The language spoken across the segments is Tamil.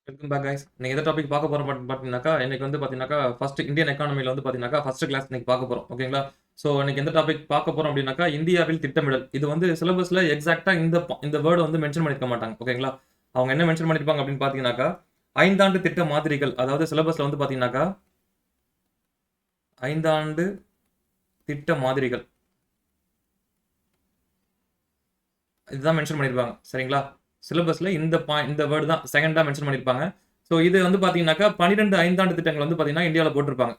Welcome back guys. இன்னைக்கு எந்த டாபிக் பார்க்க போறோம் பார்த்தீங்கன்னாக்கா, இன்னைக்கு வந்து பார்த்தீங்கன்னாக்கா, ஃபர்ஸ்ட் இந்தியன் எக்கானமில வந்து பார்த்தீங்கன்னாக்கா, ஃபர்ஸ்ட் கிளாஸ் இன்னைக்கு பார்க்க போறோம். ஓகேங்களா? ஸோ இன்னைக்கு எந்த டாபிக் பார்க்க போறோம் அப்படின்னாக்கா, இந்தியாவில் திட்டமிடல். இது வந்து சிலபஸ்ல எக்ஸாக்ட்டா இந்த வேர்ட் வந்து மென்ஷன் பண்ணியிருக்க மாட்டாங்க. ஓகேங்களா? அவங்க என்ன மென்ஷன் பண்ணியிருப்பாங்க அப்படின்னு பார்த்தீங்கன்னாக்கா, 5 ஆண்டு திட்ட மாதிரிகள். அதாவது சிலபஸ்ல வந்து பார்த்தீங்கன்னாக்கா, 5 ஆண்டு திட்ட மாதிரிகள். இதுதான் மென்ஷன் பண்ணியிருப்பாங்க. சரிங்களா? சிலபஸ்ல இந்த வேர்டு தான் செகண்டா மென்ஷன் பண்ணியிருப்பாங்க. ஸோ இது வந்து பார்த்தீங்கன்னாக்கா, 12 ஐந்தாண்டு திட்டங்கள் வந்து பார்த்தீங்கன்னா, இந்தியாவுல போட்டிருப்பாங்க.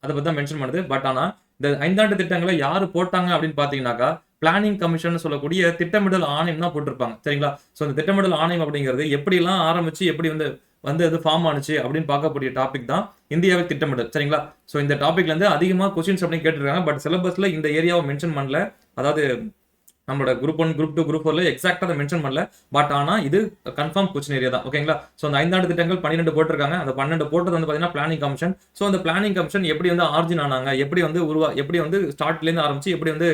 அத பத்தி தான் மென்ஷன் பண்ணுது. பட் ஆனா, இந்த 5 ஆண்டு திட்டங்கள யாரு போட்டாங்க அப்படின்னு பார்த்தீங்கன்னாக்கா, பிளானிங் கமிஷன்னு சொல்லக்கூடிய திட்டமிடல் ஆணையம் தான் போட்டிருப்பாங்க. சரிங்களா? ஸோ இந்த திட்டமிடல் ஆணையம் அப்படிங்கிறது எப்படிலாம் ஆரம்பிச்சு, எப்படி வந்து வந்து அது ஃபார்ம் ஆனுச்சு அப்படின்னு பார்க்கக்கூடிய டாபிக் தான் இந்தியாவில் திட்டமிடல். சரிங்களா? ஸோ இந்த டாபிக்ல இருந்து அதிகமா கொஸ்டின்ஸ் அப்படின்னு கேட்டிருக்காங்க. பட் சிலபஸ்ல இந்த ஏரியாவை மென்ஷன் பண்ணல. அதாவது நம்மளோட குரூப் 1, குரூப் 2, குரூப் 4ல எக்ஸாக்ட்டா அத மென்ஷன் பண்ணல. பட் ஆனா இது கன்ஃபார்ம் கொஸ்டின் ஏரியா தான். ஓகேங்களா? சோ அந்த 5 ஆண்டு திட்டங்கள் 12 போட்டிருக்காங்க. அந்த 12 போட்டது வந்து பார்த்தீங்கன்னா பிளானிங் கமிஷன். சோ அந்த பிளானிங் கமிஷன் எப்படி வந்து ஆரிஜின் ஆனாங்க? எப்படி வந்து ஸ்டார்ட்ல இருந்து ஆரம்பிச்சு எப்படி வந்து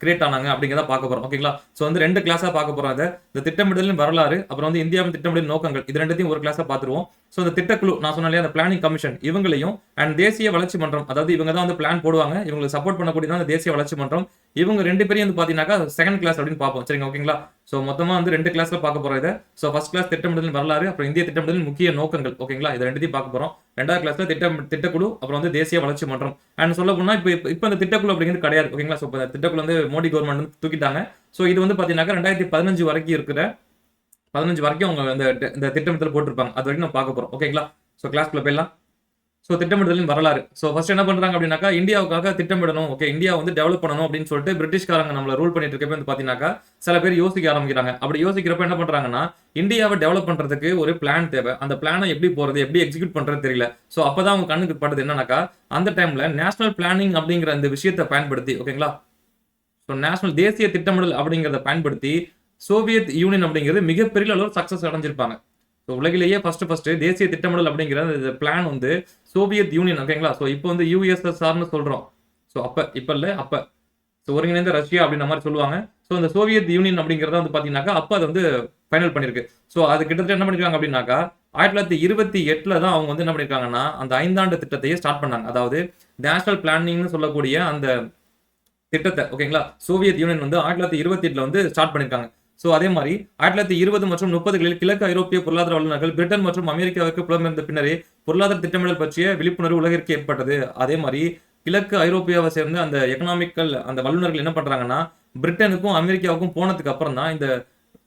கிரியேட் ஆனாங்க அப்படிங்கிறத பார்க்க போறோம். ஓகேங்களா? சோ வந்து 2 கிளாஸா பார்க்க போறோம் இத. இந்த திட்டமிடலின் வரலாறு, அப்புறம் வந்து இந்தியாவின் திட்டமிடல் நோக்கங்கள். இது 2த்தையும் ஒரு கிளாஸா பார்த்துருவோம். சோ இந்த திட்டக்குழு நான் சொன்னேன் இல்லையா, அந்த பிளானிங் கமிஷன் இவங்களையும் அண்ட் தேசிய வளர்ச்சி மன்றம், அதாவது இவங்க தான் வந்து பிளான் போடுவாங்க. இவங்களுக்கு சப்போர்ட் பண்ணக்கூடியது தான் அந்த தேசிய வளர்ச்சி மன்றம். இவங்க 2 பேரையும் வந்து பார்த்தீங்கன்னாக்கா செகண்ட் கிளாஸ் அப்படின்னு பார்ப்போம். சரிங்க, ஓகேங்களா? சோ மொத்தமா வந்து 2 கிளாஸ்ல பார்க்க போறோம் இத. சோ ஃபர்ஸ்ட் கிளாஸ் திட்டமிடலின் வரலாறு, அப்புறம் இந்திய திட்டமிடலின் முக்கிய நோக்கங்கள். ஓகேங்களா? இது 2த்தையும் பார்க்க போறோம். 2வது கிளாஸ்ல திட்டக்குழு, அப்புறம் வந்து தேசிய வளர்ச்சி மன்றம். அண்ட் சொல்ல போனா இப்ப இந்த திட்டக்குழு அப்படிங்கிறது கிடையாது. ஓகேங்களா? சோ இப்ப திட்டக்குழு வந்து மோடி கவர்மெண்ட் வந்து தூக்கிட்டாங்க. சோ இது வந்து பாத்தீங்கன்னாக்கா 2015 வரைக்கும் இருக்கிற 15 வரைக்கும் அவங்க இந்த திட்டமிடல் போட்டிருப்பாங்க. அது வரைக்கும் நம்ம பார்க்க போறோம். ஓகேங்களா? சோ கிளாஸ்க்குள்ள போயிடலாம். சோ திட்டமிடுதலின் வரலாறு. சோ ஃபர்ஸ்ட் என்ன பண்றாங்க அப்படின்னாக்கா, இந்தியாவுக்காக திட்டமிடணும். ஓகே, இந்தியா வந்து டெவலப் பண்ணணும் அப்படின்னு சொல்லிட்டு பிரிட்டிஷ்காரங்க நம்மள ரூல் பண்ணிட்டு இருக்கப்ப வந்து பாத்தீங்கன்னாக்கா, சில பேர் யோசிக்க ஆரம்பிக்கிறாங்க. அப்படி யோசிக்கிறப்ப என்ன பண்றாங்கன்னா, இந்தியாவை டெவலப் பண்றதுக்கு ஒரு பிளான் தேவை. அந்த பிளானை எப்படி போறது, எப்படி எக்ஸிக்யூட் பண்றது தெரியல. சோ அப்பதான் அவங்க கண்ணுக்கு பட்டது என்னன்னாக்கா, அந்த டைம்ல நேஷனல் பிளானிங் அப்படிங்கிற இந்த விஷயத்தை பயன்படுத்தி, ஓகேங்களா? ஸோ நேஷனல் தேசிய திட்டமிடல் அப்படிங்கிறத பயன்படுத்தி சோவியத் யூனியன் அப்படிங்கிறது மிகப்பெரிய அளவு சக்சஸ் அடைஞ்சிருப்பாங்க. ஸோ உலகிலேயே ஃபர்ஸ்ட் தேசிய திட்டமிடல் அப்படிங்கிற பிளான் வந்து சோவியத் யூனியன். ஓகேங்களா? ஸோ இப்போ வந்து யூஎஸ்எஸ்ஆர்னு சொல்றோம். ஸோ இப்போ இல்லை அப்போ ஸோ ஒருங்கிணைந்த ரஷ்யா அப்படின்ற மாதிரி சொல்லுவாங்க. ஸோ இந்த சோவியத் யூனியன் அப்படிங்கிறத வந்து பார்த்தீங்கன்னாக்கா அப்போ அது வந்து ஃபைனல் பண்ணியிருக்கு. ஸோ அது கிட்டத்தட்ட என்ன பண்ணிருக்காங்க அப்படின்னாக்கா 1928 தான் அவங்க வந்து என்ன பண்ணிருக்காங்கன்னா அந்த 5 ஆண்டு திட்டத்தையே ஸ்டார்ட் பண்ணாங்க. அதாவது நேஷனல் பிளானிங்னு சொல்லக்கூடிய அந்த திட்டத்தை, ஓகேங்களா, சோவியத் யூனியன் வந்து 1928 வந்து ஸ்டார்ட் பண்ணிருக்காங்க. சோ அதே மாதிரி 1920 மற்றும் 30களில் கிழக்கு ஐரோப்பிய பொருளாதார வல்லுநர்கள் பிரிட்டன் மற்றும் அமெரிக்காவுக்கு புலம்பெயர்ந்த பின்னரே பொருளாதார திட்டமிடல் பற்றிய விழிப்புணர்வு உலகிற்கு ஏற்பட்டது. அதே மாதிரி கிழக்கு ஐரோப்பியாவை சேர்ந்த அந்த எக்கனாமிக்கல் அந்த வல்லுநர்கள் என்ன பண்றாங்கன்னா, பிரிட்டனுக்கும் அமெரிக்காவுக்கும் போனதுக்கு அப்புறம் தான் இந்த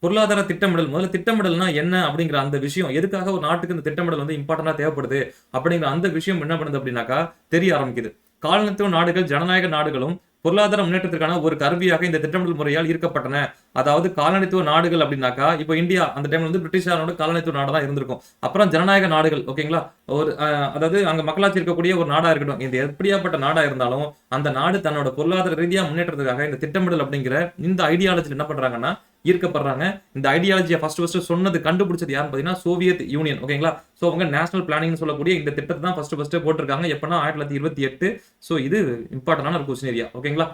பொருளாதார திட்டமிடல், முதல்ல திட்டமிடல்னா என்ன அப்படிங்கிற அந்த விஷயம், எதுக்காக ஒரு நாட்டுக்கு இந்த திட்டமிடல் வந்து இம்பார்ட்டண்டா தேவைப்படுது அப்படிங்கிற அந்த விஷயம் என்ன பண்ணுது அப்படின்னாக்கா தெரிய ஆரம்பிக்குது. காலனித்துவ நாடுகள் ஜனநாயக நாடுகளும் பொருளாதார முன்னேற்றத்திற்கான ஒரு கருவியாக இந்த திட்டமிடல் முறையால் ஈர்க்கப்பட்டன. அதாவது காலனித்துவ நாடுகள் அப்படின்னாக்கா, இப்போ இந்தியா அந்த டைம்ல வந்து பிரிட்டிஷாரோட காலனித்துவ நாடா தான் இருந்திருக்கும். அப்புறம் ஜனநாயக நாடுகள், ஓகேங்களா, ஒரு அதாவது அங்க மக்களாட்சி இருக்கக்கூடிய ஒரு நாடா இருக்கட்டும். இது எப்படியாப்பட்ட நாடா இருந்தாலும் அந்த நாடு தன்னோட பொருளாதார ரீதியா முன்னேற்றத்துக்காக இந்த திட்டமிடல் அப்படிங்கிற இந்த ஐடியாலஜி என்ன பண்றாங்கன்னா ஈர்க்கப்படுறாங்க. இந்த ஐடியாலஜியை ஃபர்ஸ்ட் சொன்னது கண்டுபிடிச்சது யாருன்னு பார்த்தீங்கன்னா சோவியத் யூனியன். ஓகேங்களா? ஸோ அவங்க நேஷனல் பிளானிங் சொல்லக்கூடிய இந்த திட்டத்தை தான் ஃபர்ஸ்ட் போட்டிருக்காங்க. எப்பன்னா 1928. ஸோ இது இம்பார்ட்டன்டான ஒரு கொஸ்டின் ஏரியா. ஓகேங்களா?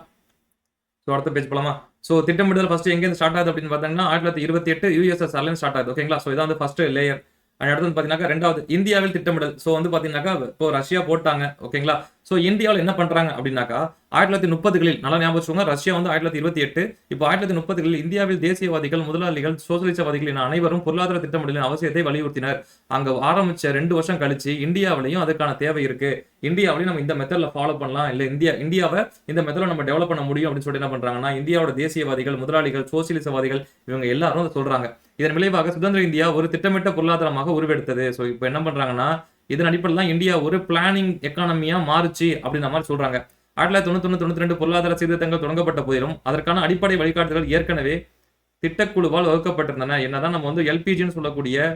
ஸோ அடுத்த பேஜ் போலாமா? ஸோ திட்டமிடல் ஃபர்ஸ்ட் எங்கேருந்து ஸ்டார்ட் ஆகுது அப்படின்னு பார்த்தீங்கன்னா 1928 யுஎஸ்எஸ்ஆர்ல ஸ்டார்ட் ஆகுது. ஓகேங்களா? ஸோ இதான் வந்து ஃபர்ஸ்ட் லேயர். அண்ட் அடுத்து பார்த்தீங்கன்னா 2வது இந்தியாவில் திட்டமிடல். ஸோ வந்து பார்த்தீங்கன்னாக்கா இப்போ ரஷ்யா போட்டாங்க. ஓகேங்களா? ஸோ இந்தியாவில் என்ன பண்றாங்க அப்படின்னாக்கா 1930களில் நல்லா ஞாபகம் வச்சுக்கோங்க, ரஷ்யா வந்து 1928. இப்போ 1930களில் இந்தியாவில் தேசியவாதிகள், முதலாளிகள், சோசியலிசவாதிகள் என அனைவரும் பொருளாதார திட்டமிடலின் அவசியத்தை வலியுறுத்தினர். அங்க ஆரம்பிச்ச 2 வருஷம் கழிச்சு இந்தியாவிலையும் அதுக்கான தேவை இருக்கு. இந்தியாவிலையும் நம்ம இந்த மெத்தட்ல ஃபாலோ பண்ணலாம், இல்ல இந்தியாவை இந்த மெத்தட்ல நம்ம டெவலப் பண்ண முடியும் அப்படின்னு சொல்லிட்டு என்ன பண்றாங்கன்னா இந்தியாவோட தேசியவாதிகள், முதலாளிகள், சோசியலிசவாதிகள் இவங்க எல்லாரும் அதை சொல்றாங்க. இதன் விளைவாக சுதந்திர இந்தியா ஒரு திட்டமிட்ட பொருளாதாரமாக உருவெடுத்தது. ஸோ இப்போ என்ன பண்றாங்கன்னா இதன் அடிப்படையில் தான் இந்தியா ஒரு பிளானிங் எக்கானமியா மாறுச்சு அப்படின்ற மாதிரி சொல்றாங்க. 1991, 92 பொருளாதார சீர்திருத்தங்கள் தொடங்கப்பட்ட போதிலும் அதற்கான அடிப்படை வழிகாட்டுதல்கள் ஏற்கனவே திட்டக்குழுவால் வகுக்கப்பட்டிருந்தன. என்னதான் நம்ம வந்து எல்பிஜின்னு சொல்லக்கூடிய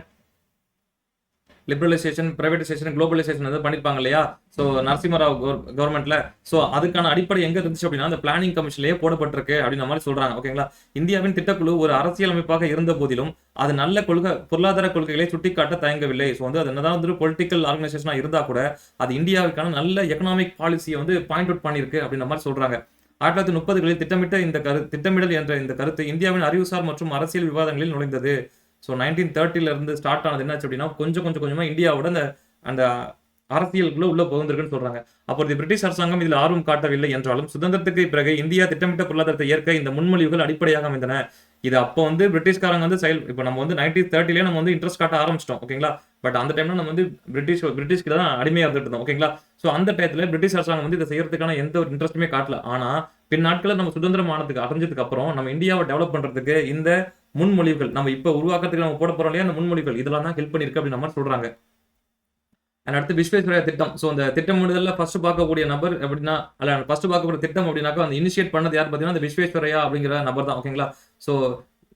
லிபரலைசேஷன், பிரைவேடைசேஷன், குளோபலைசேஷன் வந்து பண்ணிருப்பாங்க இல்லையா? ஸோ நரசிம்மராவ் கவர்மெண்ட்ல. ஸோ அதுக்கான அடிப்படை எங்க இருந்துச்சு அப்படின்னா அந்த பிளானிங் கமிஷன்லயே போடப்பட்டிருக்கு அப்படின்ற மாதிரி சொல்றாங்க. ஓகேங்களா? இந்தியாவின் திட்டக்குழு ஒரு அரசியல் அமைப்பாக இருந்த போதிலும் அது நல்ல பொருளாதார கொள்கைகளை சுட்டிக்காட்ட தயங்கவில்லை. ஸோ வந்து அது என்னதான் வந்து பொலிட்டிக்கல் ஆர்கனைசேஷனா இருந்தா கூட அது இந்தியாவுக்கான நல்ல எக்கனாமிக் பாலிசியை வந்து பாயிண்ட் அவுட் பண்ணிருக்கு அப்படின்ற மாதிரி சொல்றாங்க. 1930களில் திட்டமிடல் என்ற இந்த கருத்து இந்தியாவின் அறிவுசார் மற்றும் அரசியல் விவாதங்களில் நுழைந்தது. ஸோ 1930ல இருந்து ஸ்டார்ட் ஆனது என்னாச்சு அப்படின்னா கொஞ்சம் கொஞ்சமா இந்தியாவோட அந்த அந்த அரசியலுக்குள்ள உள்ள புகுந்திருக்குன்னு சொல்றாங்க. அப்போது பிரிட்டிஷ் அரசாங்கம் இதில் ஆர்வம் காட்டவில்லை என்றாலும் சுதந்திரத்துக்கு பிறகு இந்தியா திட்டமிட்ட பொருளாதாரத்தை ஏற்க இந்த முன்மொழிவுகள் அடிப்படையாக அமைந்தன. இது அப்போ வந்து பிரிட்டிஷ்காரங்க வந்து இப்போ நம்ம வந்து 1930லேயே நம்ம வந்து இன்ட்ரெஸ்ட் காட்ட ஆரம்பிச்சிட்டோம். ஓகேங்களா? பட் அந்த டைம்ல நம்ம வந்து பிரிட்டிஷ்க்கு தான் அடிமையா இருந்துட்டு இருந்தோம். ஓகேங்களா? ஸோ அந்த டயத்துல பிரிட்டிஷ் அரசாங்கம் வந்து இதை செய்யறதுக்கான எந்த ஒரு இன்ட்ரெஸ்ட்டுமே காட்டல. ஆனா பின் நாட்களில் நம்ம சுதந்திரம் அடைஞ்சதுக்கு அப்புறம் நம்ம இந்தியாவை டெவலப் பண்றதுக்கு இந்த முன்மொழிவுகள் நம்ம இப்போ உருவாக்கத்துக்கு நம்ம போட போறோம் இல்லையா, அந்த முன்மொழிவுகள் இதெல்லாம் தான் ஹெல்ப் பண்ணிருக்கு அப்படின்னு நம்ம சொல்றாங்க. அடுத்து விஸ்வேஸ்வரய்யா திட்டம். ஸோ அந்த திட்டமிடுதல்ல ஃபர்ஸ்ட் பார்க்கக்கூடிய நபர் அப்படின்னா ஃபர்ஸ்ட் பார்க்கக்கூடிய திட்டம் அப்படின்னாக்கா அந்த இனிஷியேட் பண்ணது யார் பார்த்தீங்கன்னா அந்த விஸ்வேஸ்வரய்யா அப்படிங்கிற நபர் தான். ஓகேங்களா? ஸோ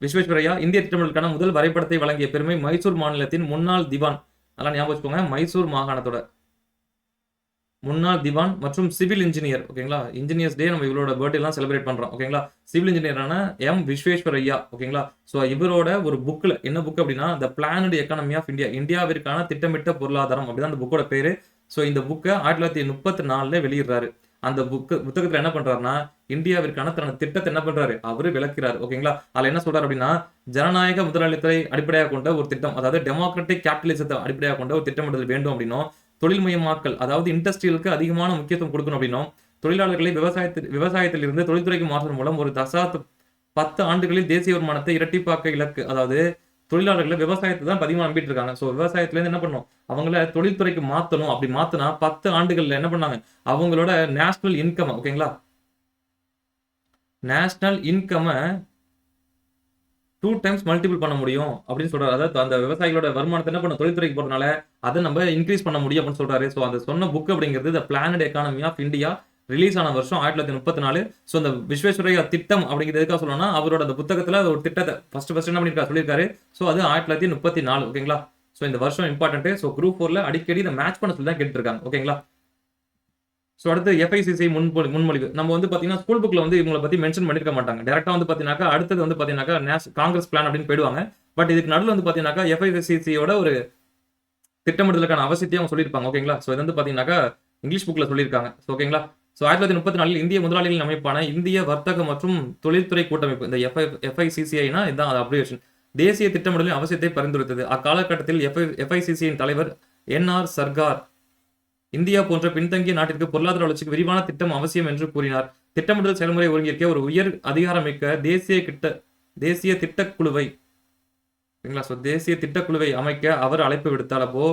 விஸ்வேஸ்வரய்யா இந்திய திட்டமிடலுக்கான முதல் வரைபடத்தை வழங்கிய பெருமை மைசூர் மாநிலத்தின் முன்னாள் திவான், நல்லா ஞாபகம் வச்சுக்கோங்க, மைசூர் மாகாணத்தோட முன்னாள் திவான் மற்றும் சிவில் இன்ஜினியர். ஓகேங்களா? இன்ஜினியர்ஸ் டே நம்ம இவரோட பர்த்டே எல்லாம் செலிப்ரேட் பண்றோம். ஓகேங்களா? சிவில் இன்ஜினியரான எம் விஸ்வேஸ்வரய்யா. ஓகேங்களா? ஸோ இவரோட ஒரு புக்ல என்ன புக் அப்படின்னா the planned economy of India, இந்தியாவிற்கான திட்டமிட்ட பொருளாதாரம் அப்படிதான் அந்த புக்கோட பேரு. ஸோ இந்த புக்கை 1934 வெளியிடுறாரு. அந்த புத்தகத்துல என்ன பண்றாருன்னா இந்தியாவிற்கான தனது திட்டத்தை என்ன பண்றாரு அவரு விளக்கிறாரு. ஓகேங்களா? அதுல என்ன சொல்றாரு அப்படின்னா ஜனநாயக முதலாளித்துறை அடிப்படையாக கொண்ட ஒரு திட்டம், அதாவது டெமோக்ராட்டிக் கேபிட்டலிசத்தை அடிப்படையாக கொண்ட ஒரு திட்டமிடுதல் வேண்டும் அப்படின்னும், தொழில்மயமாக்கல் அதாவது இண்டஸ்ட்ரியலுக்கு அதிகமான முக்கியத்துவம் கொடுக்கணும் அப்படின்னும், தொழிலாளர்களை விவசாயத்தில் இருந்து தொழில்துறைக்கு மாற்றுவதன் மூலம் ஒரு 10 ஆண்டுகளில் தேசிய வருமானத்தை இரட்டிப்பாக்க இலக்கு. அதாவது தொழிலாளர்களை விவசாயத்தை தான் அதிகமாக நம்பிட்டு இருக்காங்க. ஸோ விவசாயத்துல இருந்து என்ன பண்ணும் அவங்கள தொழில்துறைக்கு மாற்றணும். அப்படி மாத்தினா 10 ஆண்டுகள்ல என்ன பண்ணாங்க அவங்களோட நேஷனல் இன்கம், ஓகேங்களா, நேஷனல் இன்கம் 2 டைம்ஸ் மல்டிபிள் பண்ண முடியும் அப்படின்னு சொல்றாரு. அதாவது அந்த விவசாயிகளோட வருமானத்தை என்ன பண்ண தொழில்துறைக்கு போறதுனால அதை நம்ம இன்க்ரீஸ் பண்ண முடியும் அப்படின்னு சொல்றாரு. ஸோ அந்த சொன்ன புக் அப்படிங்கிறது the planned economy of India release ஆன வருஷம் 1934. ஸோ இந்த விஸ்வேஸ்வரய்யா திட்டம் அப்படிங்கிறது எதுக்காக சொல்லணும்னா அவரோட அந்த புத்தகத்துல ஒரு திட்டத்தை ஃபர்ஸ்ட் என்ன பண்ணிருக்காரு சொல்லியிருக்காரு. ஸோ அது 1934. ஓகேங்களா? ஸோ இந்த வருஷம் இம்பார்ட்டன்ட். ஸோ குரூப் 4ல அடிக்கடி இந்த மேட்ச் பண்ண சொல்லி தான் கேட்டு இருக்காங்க. ஓகேங்களா? ஸோ அடுத்து எஃப்ஐசிசி முன்மொழிவு. நம்ம வந்து பார்த்தீங்கன்னா ஸ்கூல் புக்கில் வந்து இவங்களை பற்றி மென்ஷன் பண்ணிருக்க மாட்டாங்க. டேரக்டாக வந்து பார்த்தீங்கன்னாக்கா அடுத்தது வந்து பார்த்தீங்கன்னாக்கா காங்கிரஸ் பிளான் அப்படின்னு போயிடுவாங்க. பட் இதுக்கு நடுவில் வந்து பார்த்தீங்கன்னாக்கா எஃப்ஐசிசியோட ஒரு திட்டமிடுதலுக்கான அவசியத்தையும் அவங்க சொல்லியிருப்பாங்க. ஓகேங்களா? ஸோ இது வந்து பார்த்தீங்கன்னாக்கா இங்கிலீஷ் புக்கில் சொல்லியிருக்காங்க. ஸோ ஓகேங்களா? ஸோ 1934 இந்திய முதலாளிகளின் அமைப்பான இந்திய வர்த்தக மற்றும் தொழில்துறை கூட்டமைப்பு, இந்த எஃப்ஐசிசிஐனா இதுதான் அப்ரிவேஷன், தேசிய திட்டமிடலின் அவசியத்தை பரிந்துரைத்தது. அக்காலகட்டத்தில் எஃப்ஐசிசியின் தலைவர் என்ஆர் சர்கார் இந்தியா போன்ற பின்தங்கிய நாட்டிற்கு பொருளாதார வளர்ச்சிக்கு விரிவான திட்டம் அவசியம் என்று கூறினார். திட்டமிடுதல் செயல்முறை ஒருங்கிருக்க ஒரு உயர் அதிகாரமிக்க தேசிய திட்டக்குழுவை, தேசிய திட்டக்குழுவை அமைக்க அவர் அழைப்பு விடுத்தார். அப்போ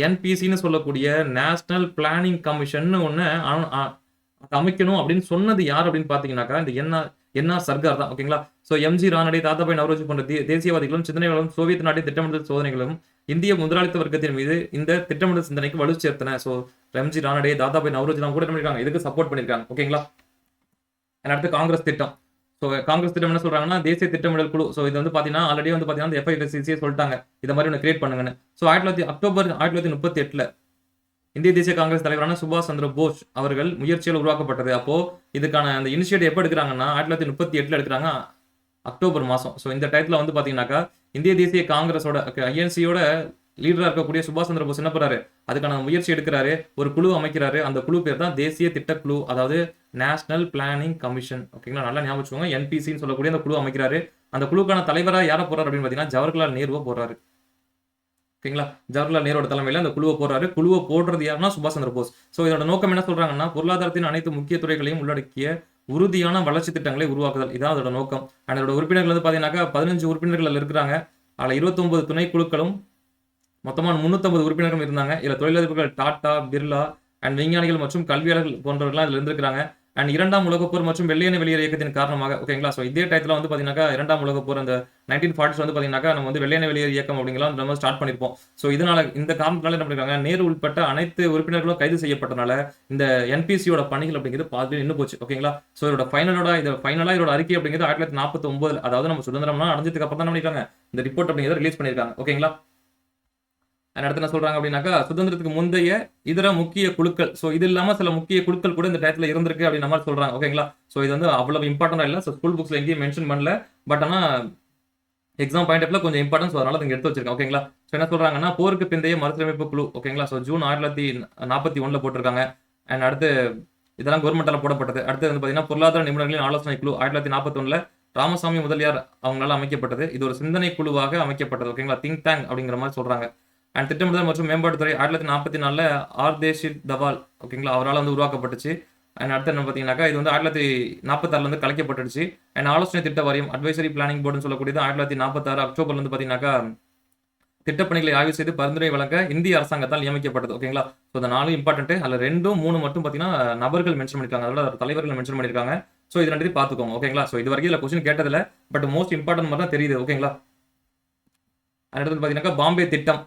என்பிசின்னு சொல்லக்கூடிய நேஷனல் பிளானிங் கமிஷன் ஒன்று அமைக்கணும் அப்படின்னு சொன்னது யார் அப்படின்னு பார்த்தீங்கன்னாக்கா இந்த என்ஆர் சர்கார் தான். ஓகேங்களா? ஸோ எம்ஜி ரானடே, தாதாபாய் நவ்ரோஜி போன்ற தேசியவாதிகளும் சிந்தனைகளும் சோவியத் நாட்டின் திட்டமிடல் சோதனைகளும் இந்திய முதலாளித்த வர்க்கத்தின் மீது இந்த திட்டமிடல் சிந்தனைக்கு வலு சேர்த்தன. ஸோ எம்ஜி ரானடே, தாதாபாய் நவ்ரோஜி கூட என்ன பண்ணிருக்காங்க இதுக்கு சப்போர்ட் பண்ணிருக்காங்க. ஓகேங்களா? அடுத்து காங்கிரஸ் திட்டம். ஸோ காங்கிரஸ் திட்டம் என்ன சொல்றாங்கன்னா தேசிய திட்டமிடல் குழு. ஸோ இது வந்து பார்த்தீங்கன்னா ஆல்ரெடி வந்து பார்த்தீங்கன்னா எஃப்ஐசிசியை சொல்லிட்டாங்க இந்த மாதிரி ஒன்று கிரியேட் பண்ணுங்கன்னு. ஸோ அக்டோபர் 1938 இந்திய தேசிய காங்கிரஸ் தலைவரான சுபாஷ் சந்திர போஸ் அவர்கள் முயற்சியில் உருவாக்கப்பட்டது. அப்போ இதுக்கான அந்த இனிஷியேட்டிவ் எப்போ எடுக்கிறாங்கன்னா 1938 எடுக்கிறாங்க, அக்டோபர் மாதம். ஸோ இந்த டயத்தில் வந்து பார்த்தீங்கன்னாக்கா இந்திய தேசிய காங்கிரஸோட ஐஎன்சியோட லீடராக இருக்கக்கூடிய சுபாஷ் சந்திர போஸ் என்ன பண்ணுறாரு அதுக்கான முயற்சி எடுக்கிறாரு, ஒரு குழு அமைக்கிறாரு. அந்த குழு பேர் தான் தேசிய திட்டக்குழு, அதாவது நேஷனல் பிளானிங் கமிஷன். ஓகேங்களா? நல்லா ஞாபகம் வச்சுக்கோங்க. என்பிசின்னு சொல்லக்கூடிய அந்த குழு அமைக்கிறாரு. அந்த குழுக்கான தலைவராக யாரை போறாரு அப்படின்னு பார்த்தீங்கன்னா ஜவஹர்லால் நேருவை போடுறாரு. ஓகேங்களா? ஜவஹர்லால் நேரோட தலைமையில் அந்த குழுவை போடுறாரு. குழுவை போடுறது யாருன்னா சுபாஷ் சந்திர போஸ். ஸோ இதோட நோக்கம் என்ன சொல்றாங்கன்னா பொருளாதாரத்தின் அனைத்து முக்கிய துறைகளையும் உள்ளடக்கிய உறுதியான வளர்ச்சி திட்டங்களை உருவாக்குதல், இதான் அதோட நோக்கம். அண்ட் அதோட உறுப்பினர்கள் வந்து பார்த்தீங்கன்னாக்கா 15 உறுப்பினர்கள் இருக்கிறாங்க. அதில் 29 துணை குழுக்களும் மொத்தமாக 350 உறுப்பினர்களும் இருந்தாங்க. இதில் தொழிலதிபர்கள் டாடா, பிர்லா அண்ட் விஞ்ஞானிகள் மற்றும் கல்வியாளர்கள் போன்றவர்கள்லாம் இதில் இருந்திருக்காங்க. அண்ட் 2ஆம் உலகப்போர் மற்றும் வெள்ளையனை வெளியேற இயக்கத்தின் காரணமாக, ஓகேங்களா, ஸோ இதே டயத்தில் வந்து பார்த்தீங்கன்னா 2ஆம் உலகப்போர் அந்த 1940s வந்து பார்த்தீங்கன்னா நம்ம வந்து வெள்ளையனை வெளியேற இயக்கம் அப்படிங்கலாம் நம்ம ஸ்டார்ட் பண்ணியிருப்போம். ஸோ இதனால இந்த காரணத்தினால என்ன பண்ணிருக்காங்க நேரு உள்பட்ட அனைத்து உறுப்பினர்களும் கைது செய்யப்பட்டனால இந்த என்பிசியோட பணிகள் அப்படிங்கிறது பாதி நின்று போச்சு. ஓகேங்களா? ஸோ இதோட ஃபைனலாக இதோட அறிக்கை அப்படிங்கிறது 1949, அதாவது நம்ம சுதந்திரம்லாம் அடைஞ்சதுக்கு அப்புறம் தான் பண்ணிருக்காங்க இந்த ரிப்போர்ட் அப்படிங்கிறத ரிலீஸ் பண்ணியிருக்காங்க. ஓகேங்களா? அடுத்து என்ன சொல்றாங்க அப்படின்னாக்கா சுதந்திரத்துக்கு முந்தைய இதர முக்கிய குழுக்கள், ஸோ இது இல்லாம சில முக்கிய குழுக்கள் கூட இந்த டயத்துல இருந்திருக்கு அப்படின்ற மாதிரி சொல்றாங்க. ஓகேங்களா? ஸோ இது வந்து அவ்வளவு இம்பார்ட்டன்டா இல்லை. ஸோ ஸ்கூல் புக்ஸ்ல எங்கேயும் மென்ஷன் பண்ணல. பட் ஆனால் எக்ஸாம் பாயிண்ட் ஆஃப்ல கொஞ்சம் இம்பார்ட்டன்ஸ், அதனால இங்க எடுத்து வச்சிருக்கேன். ஓகேங்களா? ஸோ என்ன சொல்றாங்கன்னா போருக்கு பிந்தைய மறுசீரமைப்பு குழு. ஓகேங்களா? ஸோ ஜூன் 1941 போட்டிருக்காங்க. அண்ட் அடுத்து இதெல்லாம் கவர்மெண்டால போடப்பட்டது. அடுத்து வந்து பார்த்தீங்கன்னா பொருளாதார நிபுணர்களின் ஆலோசனை குழு 1941 ராமசாமி முதலியார் அவங்களால அமைக்கப்பட்டது. இது ஒரு சிந்தனை குழுவாக அமைக்கப்பட்டது. ஓகேங்களா? திங்க் டேங்க் அப்படிங்கிற மாதிரி சொல்றாங்க. அண்ட் திட்டமிடுதல் மற்றும் மேம்பாட்டுத்துறை 1944ல தேஷித் தவால் ஓகேங்களா அவரால் வந்து உருவாக்கப்பட்டுச்சு. அண்ட் அடுத்து என்ன பார்த்தீங்கன்னாக்கா இது வந்து 1946 வந்து கலைக்கப்பட்டுடுச்சு. அண்ட் ஆலோசனை திட்ட வாரியம் அட்வைசரி பிளானிங் போர்டுன்னு சொல்லக்கூடியது 1946 அக்டோபர்ல வந்து பார்த்தீங்கன்னாக்கா திட்டப்பணிகளை ஆய்வு செய்து பரிந்துரை வழங்க இந்திய அரசாங்கத்தால் நியமிக்கப்பட்டது. ஓகேங்களா? ஸோ இந்த 4 இம்பார்ட்டன்ட். அதில் 2, 3 மட்டும் பார்த்தீங்கன்னா நபர்கள் மென்ஷன் பண்ணியிருக்காங்க. அதோட தலைவர்கள் மென்ஷன் பண்ணியிருக்காங்க. ஸோ இது 2 பார்த்துக்கோங்க. ஓகேங்களா? ஸோ இது வரைக்கும் இதில் கொஸ்டின் கேட்டதில்ல. பட் மோஸ்ட் இம்பார்ட்டன்ட் மாதிரி தான் தெரியுது. ஓகேங்களா? அடுத்தது பார்த்தீங்கன்னா பாம்பே திட்டம்.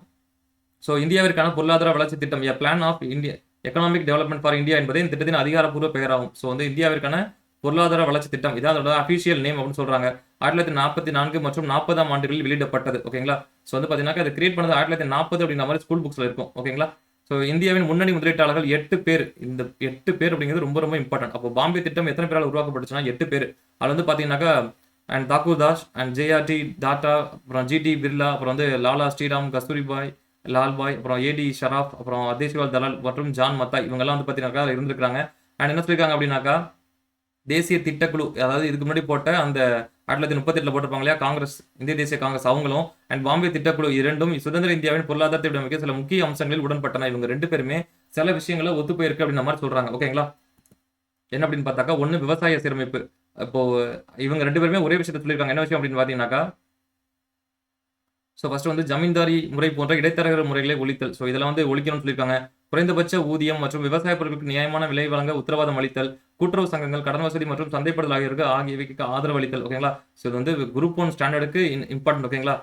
ஸோ இந்தியாவிற்கான பொருளாதார வளர்ச்சி திட்டம் plan of India economic development for India என்பது இந்த திட்டத்தின் அதிகாரப்பூர்வ பெயராகும். ஸோ வந்து இந்தியாவிற்கான பொருளாதார வளர்ச்சி திட்டம் இதான் அதோட அஃபிஷியல் நேம் அப்படின்னு சொல்றாங்க. 1944 மற்றும் 40ஆம் ஆண்டுகளில் வெளியிடப்பட்டது. ஓகேங்களா? ஸோ வந்து பார்த்தீங்கன்னா அதை கிரியேட் பண்ணது 1940 அப்படிங்கிற மாதிரி ஸ்கூல் புக்ஸ்ல இருக்கும். ஓகேங்களா? ஸோ இந்தியாவின் முன்னணி முதலீட்டாளர்கள் 8 பேர். இந்த 8 பேர் அப்படிங்கிறது ரொம்ப ரொம்ப இம்பார்ட்டன்ட். அப்போ பாம்பே திட்டம் எத்தனை பேரால் உருவாக்கப்பட்டுச்சுன்னா 8 பேர். அது வந்து பார்த்தீங்கன்னாக்கா and Thakur Das and JRD tata அப்புறம் ஜிடி பிர்லா அப்புறம் வந்து லாலா ஸ்ரீராம் கஸ்தூரிபாய் லால்பாய் அப்புறம் ஏடி ஷராஃப் அப்புறம் அதேஷ்வால் தலால் மற்றும் ஜான் மத்தாய் இவங்கெல்லாம் வந்து பார்த்தீங்கன்னாக்கா அதில் இருந்திருக்காங்க. அண்ட் என்ன சொல்லியிருக்காங்க அப்படின்னாக்கா தேசிய திட்டக்குழு அதாவது இதுக்கு முன்னாடி போட்ட அந்த 1938 போட்டிருப்பாங்க இல்லையா காங்கிரஸ் இந்திய தேசிய காங்கிரஸ் அவங்களும் அண்ட் பாம்பே திட்டக்குழு இரண்டும் சுதந்திர இந்தியாவின் பொருளாதாரத்தை விடமிக்க சில முக்கிய அம்சங்களில் உடன்பட்டன. இவங்க 2 பேருமே சில விஷயங்களை ஒத்து போயிருக்கு அப்படின்ற மாதிரி சொல்றாங்க. ஓகேங்களா? என்ன அப்படின்னு பார்த்தாக்கா ஒன்று விவசாய சீரமைப்பு. இப்போ இவங்க 2 பேருமே ஒரே விஷயத்தை சொல்லியிருக்காங்க. என்ன விஷயம் அப்படின்னு பார்த்தீங்கன்னாக்கா ஸோ ஃபர்ஸ்ட் வந்து ஜமீன்தாரி முறை போன்ற இடைத்தரகர் முறைகளை ஒழித்தல். ஸோ இதெல்லாம் வந்து ஒழிக்கணும்னு சொல்லியிருக்காங்க. குறைந்தபட்ச ஊதியம் மற்றும் விவசாய பொருட்களுக்கு நியாயமான விலை வழங்க உத்தரவாதம் அளித்தல், கூட்டுறவு சங்கங்கள், கடன் வசதி மற்றும் சந்தைப்படுத்தல் ஆகியவைக்கு ஆதரவு அளித்தல். ஓகேங்களா? ஸோ இது வந்து குரூப் 1 ஸ்டாண்டர்டுக்கு இம்பார்ட்டன்ட். ஓகேங்களா?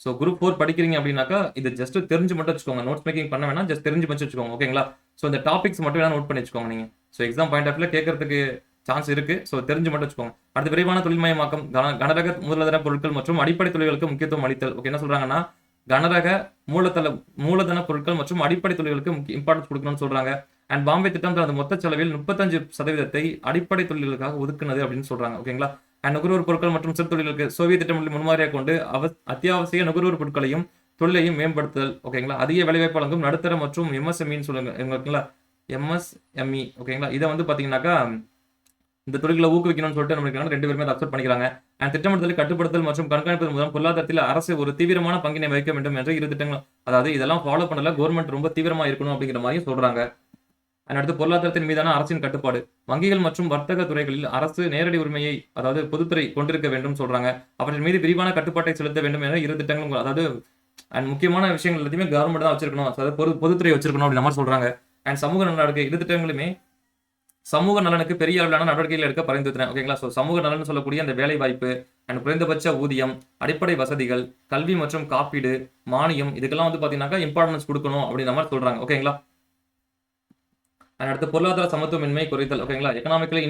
ஸோ குரூப் 4 படிக்கிறீங்க அப்படின்னாக்கா இது ஜஸ்ட் தெரிஞ்சு மட்டும் வச்சுக்கோங்க. நோட்ஸ் மேக்கிங் பண்ண வேணாம், ஜஸ்ட் தெரிஞ்சு வச்சுக்கோங்க. ஓகேங்களா? ஸோ இந்த டாபிக்ஸ் மட்டும் வேணா நோட் பண்ணி வச்சுக்கோங்க நீங்க. ஸோ எக்ஸாம் பாயிண்ட் ஆஃப் வியூல கேட்கறதுக்கு சான்ஸ் இருக்கு. ஸோ தெரிஞ்சு மட்டும் வச்சுக்கோங்க. அடுத்து விரைவான தொழில்மயமாக்கம், கனரக மூலதன பொருட்கள் மற்றும் அடிப்படை தொழில்களுக்கு முக்கியத்துவம் அளித்தல். ஓகே என்ன சொல்றாங்கன்னா கனரக மூலதன பொருட்கள் மற்றும் அடிப்படை தொழில்களுக்கு இம்பார்ட்டன்ஸ் கொடுக்கணும்னு சொல்றாங்க. அண்ட் பாம்பே திட்டம் தனது மொத்த செலவில் 35% அடிப்படை தொழில்களுக்காக ஒதுக்குனது அப்படின்னு சொல்றாங்க. ஓகேங்களா? அண்ட் நுகர்வோர் பொருட்கள் மற்றும் சிறு தொழில்களுக்கு சோவியத் திட்டமில் முன்மாதிரியாக கொண்டு அத்தியாவசிய நுகர்வோர் பொருட்களையும் தொழிலையும் மேம்படுத்துதல். ஓகேங்களா? அதிக வேலைவாய்ப்பு வழங்கும் நடுத்தர மற்றும் எம்எஸ்எம்இன்னு சொல்லுங்க. எம்எஸ்எம்இ ஓகேங்களா? இதை வந்து பாத்தீங்கன்னாக்கா இந்த தொழில்களை ஊக்குவிக்கணும்னு சொல்லிட்டு நம்ம 2 பேருமே அக்செப்ட் பண்ணிக்கிறாங்க. அண்ட் திட்டமிடுதல், கட்டுப்படுத்தல் மற்றும் கண்காணிப்பதன் மூலம் பொருளாதாரத்தில் அரசு ஒரு தீவிரமான பங்கினை வகிக்க வேண்டும் என்ற 2 திட்டங்கள். அதாவது இதெல்லாம் ஃபாலோ பண்ணல கவர்மெண்ட் ரொம்ப தீவிரமா இருக்கணும் அப்படிங்கிற மாதிரி சொல்றாங்க. அடுத்து பொருளாதாரத்தின் மீதான அரசின் கட்டுப்பாடு, வங்கிகள் மற்றும் வர்த்தக துறைகளில் அரசு நேரடி உரிமையை அதாவது பொதுத்துறை கொண்டிருக்க வேண்டும் சொல்றாங்க. அவற்றின் மீது விரிவான கட்டுப்பாட்டை செலுத்த வேண்டும் என 2 திட்டங்களும் அதாவது அண்ட் முக்கியமான விஷயங்கள் எல்லாத்தையுமே கவர்மெண்ட் தான் வச்சிருக்கணும், அதாவது பொதுத்துறை வச்சிருக்கணும் அப்படின்ற மாதிரி சொல்றாங்க. அண்ட் சமூக நலன் இருக்க 2 திட்டங்களுமே சமூக நலனுக்கு பெரிய அளவிலான நடவடிக்கைகள் எடுக்க பரிந்துரைத்தன. ஓகேங்களா? ஸோ சமூக நலன் சொல்லக்கூடிய அந்த வேலை வாய்ப்பு அண்ட் குறைந்தபட்ச ஊதியம், அடிப்படை வசதிகள், கல்வி மற்றும் காப்பீடு, மானியம் இதுக்கெல்லாம் வந்து பாத்தீங்கன்னாக்கா இம்பார்ட்டன்ஸ் கொடுக்கணும் அப்படின்ற மாதிரி சொல்றாங்க. ஓகேங்களா? அடுத்து பொருளாதார சமத்துவமின்மை குறைத்தல். ஓகேங்களா? எக்கனாமிக்கலி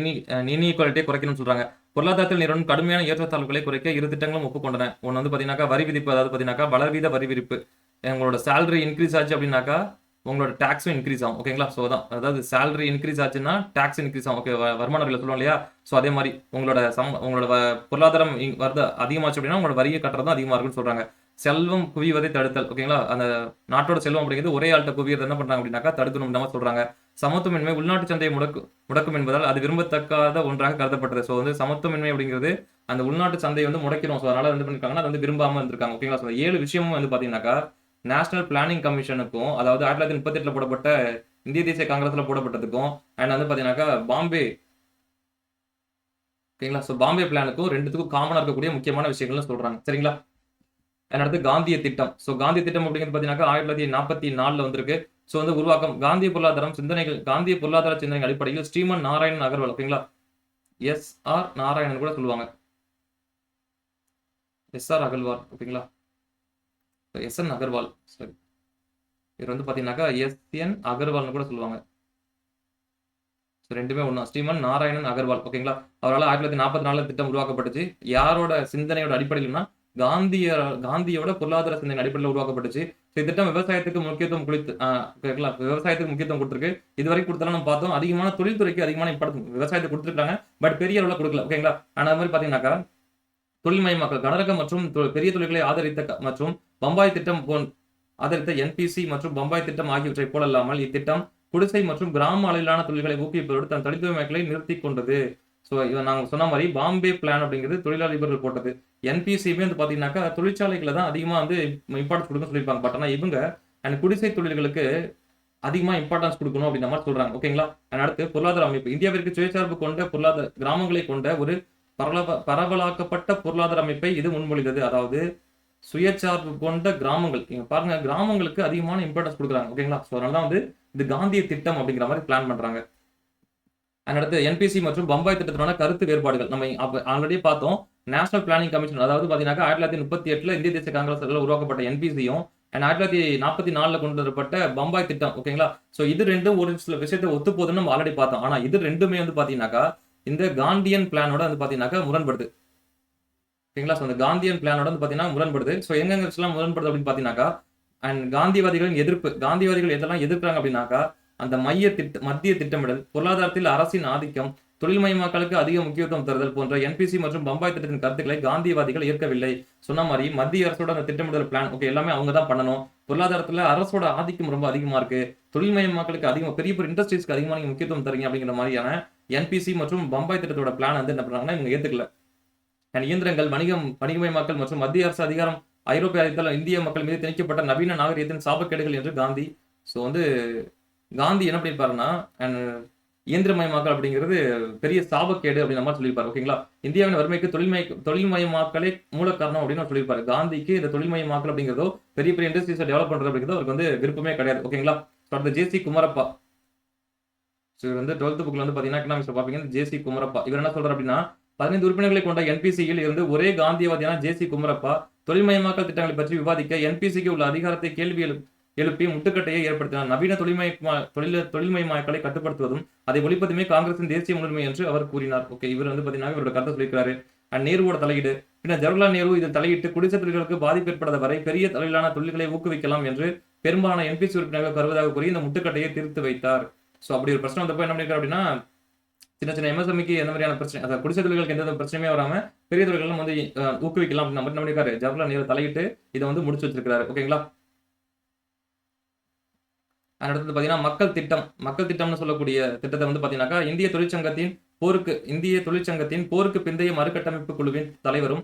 இன்இக்வாலிட்டியை குறைக்கணும்னு சொல்றாங்க. பொருளாதாரத்தில் நிறுவனம் கடுமையான ஏற்றத்தாழ்வுகளை குறைக்க 2 திட்டங்களும் ஒப்புக்கொண்டன. ஒன்று வந்து பாத்தீங்கன்னாக்கா வரி விதிப்பு, அதாவது பாத்தீங்கன்னாக்கா வளர்வீத வரி விதிப்பு. உங்களோட சேலரி இன்க்ரீஸ் ஆச்சு அப்படின்னாக்கா உங்களோட டாக்ஸும் இன்க்ரீஸ் ஆகும். ஓகேங்களா? ஸோ தான் அதாவது சேலரி இன்க்ரீஸ் ஆச்சுன்னா டாக்ஸ் இன்க்ரீஸ் ஆகும். ஓகே வருமான வரியில் சொல்லுவோம் இல்லையா? ஸோ அதே மாதிரி உங்களோட பொருளாதாரம் வருது அதிகமாச்சு அப்படின்னா உங்களோட வரியை கட்டுறதும் அதிகமாக இருக்குன்னு சொல்றாங்க. செல்வம் குவிவதை தடுத்தல். ஓகேங்களா? அந்த நாட்டோட செல்வம் அப்படிங்கிறது ஒரே ஆள்கிட்ட குவியறது என்ன பண்றாங்க அப்படின்னாக்கா தடுக்கணும் நம்ம சொல்றாங்க. சமத்துவமின்மை உள்நாட்டு சந்தையை முடக்கும் என்பதால் அது விரும்பத்தக்காத ஒன்றாக கருதப்பட்டது. ஸோ வந்து சமத்துவமின்மை அப்படிங்கிறது அந்த உள்நாட்டு சந்தையை வந்து முடக்கிறோம். ஸோ அதனால வந்து பண்ணிருக்காங்கன்னா அது வந்து விரும்பாம இருந்திருக்காங்க. ஓகேங்களா? ஸோ 7 விஷயமும் வந்து பாத்தீங்கன்னாக்கா நேஷனல் பிளானிங் கமிஷனுக்கும் அதாவது 1938 போடப்பட்ட இந்திய தேசிய காங்கிரஸ்ல போடப்பட்டதுக்கும் அண்ட் வந்து பாத்தீங்கன்னாக்கா பாம்பே ஓகேங்களா? ஸோ பாம்பே பிளானுக்கும் 2த்துக்கும் காமனா இருக்கக்கூடிய முக்கியமான விஷயங்கள்னு சொல்றாங்க. சரிங்களா? அடுத்து காந்திய திட்டம். ஸோ காந்திய திட்டம் அப்படிங்கிறது பாத்தீங்கன்னா 1944 வந்திருக்கு. ஸோ வந்து உருவாக்கம் காந்திய பொருளாதார சிந்தனைகள் அடிப்படையில் ஸ்ரீமன் நாராயணன் அகர்வால். ஓகேங்களா? SR நாராயணன் கூட சொல்லுவாங்க. SR அகர்வால். ஓகேங்களா? SN அகர்வால். சரி, இவர் வந்து பாத்தீங்கன்னாக்கா SN அகர்வால்னு கூட சொல்லுவாங்க. ஸோ 2மே ஒண்ணா. ஸ்ரீமன் நாராயணன் அகர்வால். ஓகேங்களா? அவரால் 1944 திட்டம் உருவாக்கப்பட்டுச்சு. யாரோட சிந்தனையோட அடிப்படையில்னா காந்தியோட பொருளாதார சிந்தனை அடிப்படையில் உருவாக்கப்பட்டுச்சு. திட்டம் விவசாயத்துக்கு முக்கியத்துவம் கொடுத்திருக்கு. இதுவரைக்கும் கொடுத்தாலும் நம்ம பார்த்தோம் அதிகமான தொழில்துறைக்கு அதிகமான இம்பார்ட்டன்ஸ் விவசாயத்தை கொடுத்துருக்காங்க. பட் பெரிய அளவில் கொடுக்கல. ஓகேங்களா? ஆனா அது மாதிரி பாத்தீங்கன்னாக்கா தொழில்மயமாக்கல், கனரக மற்றும் பெரிய தொழில்களை ஆதரித்த மற்றும் பம்பாய் திட்டம் ஆதரித்த NPC மற்றும் பம்பாய் திட்டம் ஆகியவற்றை போலல்லாமல் இத்திட்டம் குடிசை மற்றும் கிராம அளவிலான தொழில்களை ஊக்குவிப்பதோடு தன் தனித்துவமைகளை நிறுத்தி கொண்டது. ஸோ நாங்க சொன்ன மாதிரி பாம்பே பிளான் அப்படிங்கிறது தொழிலாளர்கள் போட்டது. என்பிசியுமே வந்து பாத்தீங்கன்னாக்கா தொழிற்சாலைகளை தான் அதிகமா வந்து இம்பார்ட்டன்ஸ் கொடுக்க சொல்லியிருப்பாங்க. பட் ஆனா இவங்க அண்ட் குடிசை தொழில்களுக்கு அதிகமா இம்பார்ட்டன்ஸ் கொடுக்கணும் அப்படின்ற மாதிரி சொல்றாங்க. ஓகேங்களா? அண்ட் அடுத்து பொருளாதார அமைப்பு. இந்தியாவிற்கு சுயசார்பு கொண்ட பொருளாதார கிராமங்களை கொண்ட ஒரு பரவலாக்கப்பட்ட பொருளாதார அமைப்பை இது முன்மொழிந்தது. அதாவது சுயசார்பு கொண்ட கிராமங்கள். நீங்க பாருங்க, கிராமங்களுக்கு அதிகமான இம்பார்ட்டன்ஸ் கொடுக்குறாங்க. ஓகேங்களா? ஸோ அதனால வந்து இது காந்திய திட்டம் அப்படிங்கிற மாதிரி பிளான் பண்றாங்க. அடுத்து என்பிசி மற்றும் பம்பாய் திட்டத்தினான கருத்து வேறுபாடுகள். நம்ம ஆல்ரெடி பார்த்தோம். நேஷனல் பிளானிங் கமிஷன், அதாவது பாத்தீங்கன்னா 1938 இந்திய தேசிய காங்கிரஸ் உருவாக்கப்பட்ட என்பிசியும் அண்ட் 1944 கொண்டு வரப்பட்ட பம்பாய் திட்டம். ஓகேங்களா? சோ இது ரெண்டும் ஒரு சில விஷயத்தை ஒத்து போகுதுன்னு நம்ம ஆல்ரெடி பார்த்தோம். ஆனா இது ரெண்டுமே வந்து பாத்தீங்கன்னாக்கா இந்த காந்தியன் பிளானோட வந்து பாத்தீங்கன்னாக்கா முரண்படுது. ஓகேங்களா? சோ இந்த காந்தியன் பிளானோட வந்து பாத்தீங்கன்னா முரண்படுது. சோ எங்கெங்க எல்லாம் முரண்படுது அப்படின்னு பாத்தீங்கன்னாக்கா அண்ட் காந்தியவாதிகளின் எதிர்ப்பு. காந்தியவாதிகள் எதெல்லாம் எதிர்க்கிறாங்க அப்படின்னாக்கா அந்த மத்திய திட்டமிடல், பொருளாதாரத்தில் அரசின் ஆதிக்கம், தொழில்மயமாக்கலுக்கு அதிக முக்கியத்துவம் தருதல் போன்ற என்பிசி மற்றும் பம்பாய் திட்டத்தின் கருத்துக்களை காந்தியவாதிகள் ஏற்கவில்லை. சொன்ன மாதிரி மத்திய அரசோட அந்த திட்டமிடல் பிளான் ஓகே எல்லாமே அவங்க தான் பண்ணணும். பொருளாதாரத்துல அரசோட ஆதிக்கம் ரொம்ப அதிகமா இருக்கு. தொழில்மயமாக்கலுக்கு அதிகமாக பெரிய பெரிய இண்டஸ்ட்ரீஸ்க்கு அதிகமாக நீங்க முக்கியத்துவம் தரீங்க அப்படிங்கிற மாதிரியான என்பிசி மற்றும் பம்பாய் திட்டத்தோட பிளான் வந்து என்ன பண்றாங்கன்னா இவங்க ஏத்துக்கல. இயந்திரங்கள், வணிகமயமாக்கல் மற்றும் மத்திய அரசு அதிகாரம் ஐரோப்பிய ஆதிக்கத்தால் இந்திய மக்கள் மீது திணிக்கப்பட்ட நவீன நாகரிகத்தின் சாபக்கேடுகள் என்று காந்தி. ஸோ வந்து காந்தி என்ன பண்ணியிருப்பாருன்னா இயந்திரமயமாக்கல் அப்படிங்கிறது பெரிய சாபக்கேடு அப்படின்ற மாதிரி சொல்லியிருப்பாரு. ஓகேங்களா? இந்தியாவின் வறுமைக்கு தொழில்மயமாக்கலே மூல காரணம் அப்படின்னு சொல்லியிருப்பாரு. காந்திக்கு இந்த தொழில்மயமாக்கல் அப்படிங்கிறதோ பெரிய பெரிய இண்டஸ்ட்ரீஸை டெவலப் பண்றது அப்படிங்கிறதோ அவருக்கு வந்து விருப்பமே கிடையாது. ஓகேங்களா? அடுத்த ஜே.சி. குமரப்பா. ஸோ இவர் வந்து 12th புக்ல வந்து பாத்தீங்கன்னா எக்கனாமிக்ஸ் பார்ப்பீங்க. ஜே.சி. குமரப்பா இவர் என்ன சொல்றாரு அப்படின்னா 15 உறுப்பினர்களை கொண்ட என்பிசியில் இருந்து ஒரே காந்தியவாதியான ஜே.சி. குமரப்பா தொழில்மயமாக்கல் திட்டங்களை பற்றி விவாதிக்க என்பிசிக்கு உள்ள அதிகாரத்தை கேள்வி எழுப்பி முட்டுக்கட்டையை ஏற்படுத்தினார். நவீன தொழில்மயமாக்கலை கட்டுப்படுத்துவதும் அதை ஒழிப்பதுமே காங்கிரசின் தேசிய முன்னுரிமை என்று அவர் கூறினார். ஓகே, இவர் வந்து பாத்தீங்கன்னா இவரோட கருத்தை சொல்லியிருக்காரு. நேருவோட தலையீடு. பின்னர் ஜவஹர்லால் நேரு இதில் தலையிட்டு குடிசை தொழில்களுக்கு பாதிப்பு ஏற்படாத வரை பெரிய அளவிலான தொழில்களை ஊக்குவிக்கலாம் என்று பெரும்பாலான என்பிசி உறுப்பினர்கள் கருவதாக கூறி இந்த முட்டுக்கட்டையை தீர்த்து வைத்தார். சோ அப்படி ஒரு பிரச்சனை வந்தப்போ என்ன பண்ணிருக்காரு அப்படின்னா சின்ன சின்ன எம்எஸ்எம்இக்கு எந்த மாதிரியான பிரச்சனை, அதாவது குடிசை தொழில்களுக்கு எந்த பிரச்சனையுமே வராம பெரிய தொழில்களும் வந்து ஊக்குவிக்கலாம் அப்படின்னு நம்ம என்ன பண்ணிருக்காரு, ஜவஹர்லால் நேரு தலையிட்டு இதை வந்து முடிச்சு வச்சிருக்காரு. ஓகேங்களா? அடுத்தது பாத்தீங்கன்னா மக்கள் திட்டம்னு சொல்லக்கூடிய திட்டத்தை வந்து பாத்தீங்கன்னாக்கா இந்திய தொழிற்சங்கத்தின் போருக்கு பிந்தைய மறுகட்டமைப்பு குழுவின் தலைவரும்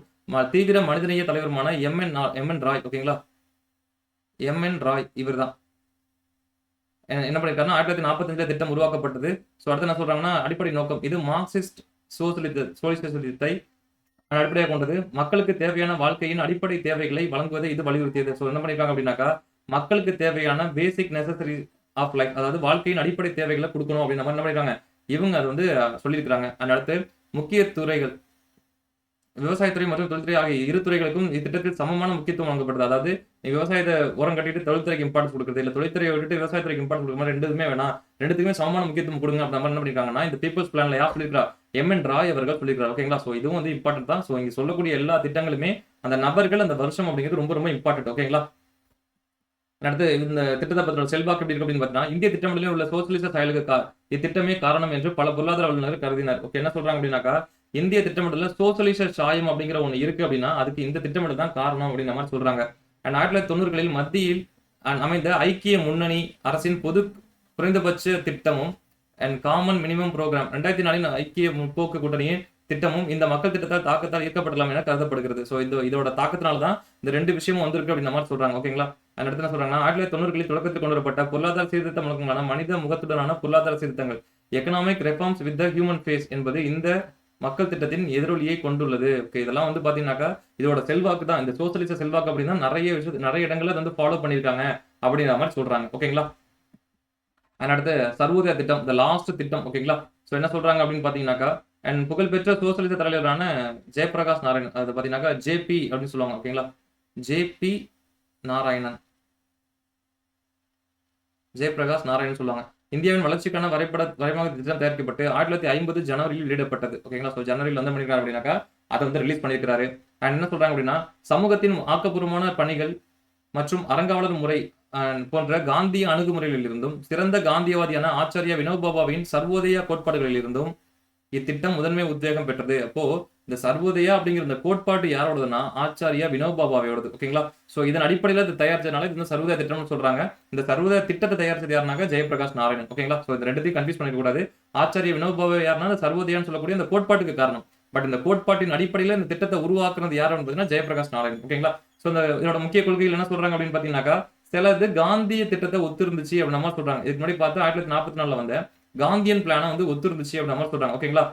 தீவிர மனிதநேய தலைவருமான எம்.என். ராய். ஓகேங்களா? எம்.என். ராய் இவர் தான் என்ன பண்ணிருக்காருன்னா 1945 திட்டம் உருவாக்கப்பட்டது. சோ அடுத்து என்ன சொல்றாங்கன்னா அடிப்படை நோக்கம் இது மார்க்சிஸ்ட் சோசியலிசத்தை அடிப்படையாக கொண்டது. மக்களுக்கு தேவையான வாழ்க்கையின் அடிப்படை தேவைகளை வழங்குவதை இது வலியுறுத்தியது. சோ என்ன பண்ணிருக்காங்க அப்படின்னாக்கா மக்களுக்கு தேவையான பேசிக் நெசசரி ஆஃப் லைஃப், அதாவது வாழ்க்கையின் அடிப்படை தேவைகளை கொடுக்கணும் அப்படின்ற மாதிரி என்ன பண்ணிருக்காங்க இவங்க அதை வந்து சொல்லியிருக்கிறாங்க. அடுத்து முக்கிய துறைகள் விவசாயத்துறை மற்றும் தொழில்துறை ஆகிய இரு துறைகளுக்கும் இத்திட்டத்தில் சமமான முக்கியத்துவம் வழங்கப்படுது. அதாவது விவசாயத்தை உரம் கட்டிட்டு தொழில்துறைக்கு இம்பார்ட்டன்ஸ் கொடுக்குறது, இல்ல தொழில்துறையை விட்டுட்டு விவசாயத்துறைக்கு இம்பார்ட்டன்ஸ் கொடுக்குற மாதிரி ரெண்டுமே வேணாம், ரெண்டுத்துக்குமே சமமான முக்கியத்துவம் கொடுங்க அப்படின்ற மாதிரி என்ன பண்ணிருக்காங்கன்னா இந்த பீப்புள்ஸ் பிளான்ல யார் சொல்லியிருக்கா, எம்.என். ராய் அவர்கள் சொல்லியிருக்காரு. ஓகேங்களா? சோ இதுவும் வந்து இம்பார்ட்டன்ட் தான். சோ இங்க சொல்லக்கூடிய எல்லா திட்டங்களுமே அந்த நபர்கள் அந்த வருஷம் அப்படிங்கிறது ரொம்ப ரொம்ப இம்பார்ட்டன்ட். ஓகேங்களா? அடுத்து இந்த திட்டத்தை பற்றின செல்வாக்கு எப்படி இருக்கு அப்படின்னு பார்த்தீங்கன்னா இந்திய திட்டமிடலில் உள்ள சோசியலிச செயலுக்கு இத்திட்டமே காரணம் என்று பல பொருளாதார வல்லுநர்கள் கருதினார். ஓகே, என்ன சொல்றாங்க அப்படின்னாக்கா இந்திய திட்டமிடல சோசியலிச சாயம் அப்படிங்கிற ஒண்ணு இருக்கு அப்படின்னா அதுக்கு இந்த திட்டமிடல் தான் காரணம் அப்படின்ற மாதிரி சொல்றாங்க. 1990களில் மத்தியில் அமைந்த ஐக்கிய முன்னணி அரசின் பொது குறைந்தபட்ச திட்டமும் அண்ட் காமன் மினிமம் ப்ரோக்ராம் 2004 ஐக்கிய முற்போக்கு கூட்டணியின் திட்டமும் இந்த மக்கள் திட்டத்தால் தாக்கத்தால் ஈர்க்கப்படலாம் என கருதப்படுகிறது. சோ இதோட தாக்கத்தினால தான் இந்த ரெண்டு விஷயமும் வந்திருக்கு அப்படின்ற மாதிரி சொல்றாங்க. ஓகேங்களா? அந்த இடத்துல சொல்றாங்கன்னா 1990களில் தொடக்கத்தில் கொண்டு வரப்பட்ட பொருளாதார சீர்திருத்த முழக்கங்களான மனித முகத்துடனான பொருளாதார சீர்திருத்தங்கள் economic reforms with the human face என்பது இந்த மக்கள் திட்டத்தின் எதிரொலியை கொண்டுள்ளது. ஓகே, இதெல்லாம் வந்து பாத்தீங்கன்னாக்கா இதோட செல்வாக்கு தான், இந்த சோசியலிச செல்வாக்கு அப்படின்னா நிறைய இடங்கள்ல வந்து ஃபாலோ பண்ணிருக்காங்க அப்படிங்கிற மாதிரி சொல்றாங்க. ஓகேங்களா? அடுத்து சர்வோதய திட்டம், த லாஸ்ட் திட்டம். ஓகேங்களா? சோ என்ன சொல்றாங்க அப்படின்னு பாத்தீங்கன்னாக்கா அண்ட் புகழ்பெற்ற சோசியலிச தலைவரான ஜெயபிரகாஷ் நாராயணன், அது பாத்தீங்கன்னாக்கா ஜே.பி. அப்படின்னு சொல்லுவாங்க. ஓகேங்களா? ஜே.பி. நாராயணன், ஜெயபிரகாஷ் நாராயணன் சொல்லுவாங்க. இந்தியாவின் வளர்ச்சிக்கான வரைமாக திட்டம் தயாரிக்கப்பட்டு 1950 ஜனவரியில் வெளியிடப்பட்டது. ஓகேங்களா? சோ ஜனவரியில் வந்து பண்ணிருக்காரு அப்படின்னாக்கா அதை வந்து ரிலீஸ் பண்ணிருக்காரு. அண்ட் என்ன சொல்றாங்க அப்படின்னா சமூகத்தின் ஆக்கப்பூர்வமான பணிகள் மற்றும் அறங்காவலர் முறை போன்ற காந்திய அணுகுமுறைகளில் இருந்தும் சிறந்த காந்தியவாதியான ஆச்சாரியா வினோபாபாவின் சர்வோதய கோட்பாடுகளில் இருந்தும் இத்திட்டம் முதன்மை உத்வேகம் பெற்றது. அப்போ இந்த சர்வோதயா அப்படிங்கிற இந்த கோட்பாடு யாரோடதுன்னா ஆச்சாரியா வினோபாபாவையோடது. ஓகேங்களா? சோ இதன் அடிப்படையில இது தயாரிச்சதுனால இது வந்து சர்வோதயா திட்டம்னு சொல்றாங்க. இந்த சர்வோதயா திட்டத்தை தயாரிச்சது யாருனாக்க ஜெயபிரகாஷ் நாராயணன். ஓகேங்களா? சோ இந்த ரெண்டுத்தையும் கன்ஃபியூஸ் பண்ணிக்க கூடாது. ஆச்சாரிய வினோபாபா யாருன்னா இந்த சர்வோதயான்னு சொல்லக்கூடிய இந்த கோட்பாட்டுக்கு காரணம். பட் இந்த கோட்பாட்டின் அடிப்படையில இந்த திட்டத்தை உருவாக்குறது யாருன்னு பார்த்தீங்கன்னா ஜெயபிரகாஷ் நாராயணன். ஓகேங்களா? சோ இந்த இதோட முக்கிய கொள்கைகள் என்ன சொல்றாங்க அப்படின்னு பாத்தீங்கன்னாக்கா சிலது காந்திய திட்டத்தை ஒத்திருந்துச்சு அப்படின்னு நம்ம சொல்றாங்க. இதுக்கு முன்னாடி பார்த்து 1944 வந்த காந்தியன் பிளானை வந்து ஒத்திருந்துச்சு அப்படின்னு நம்ம சொல்றாங்க. ஓகேங்களா?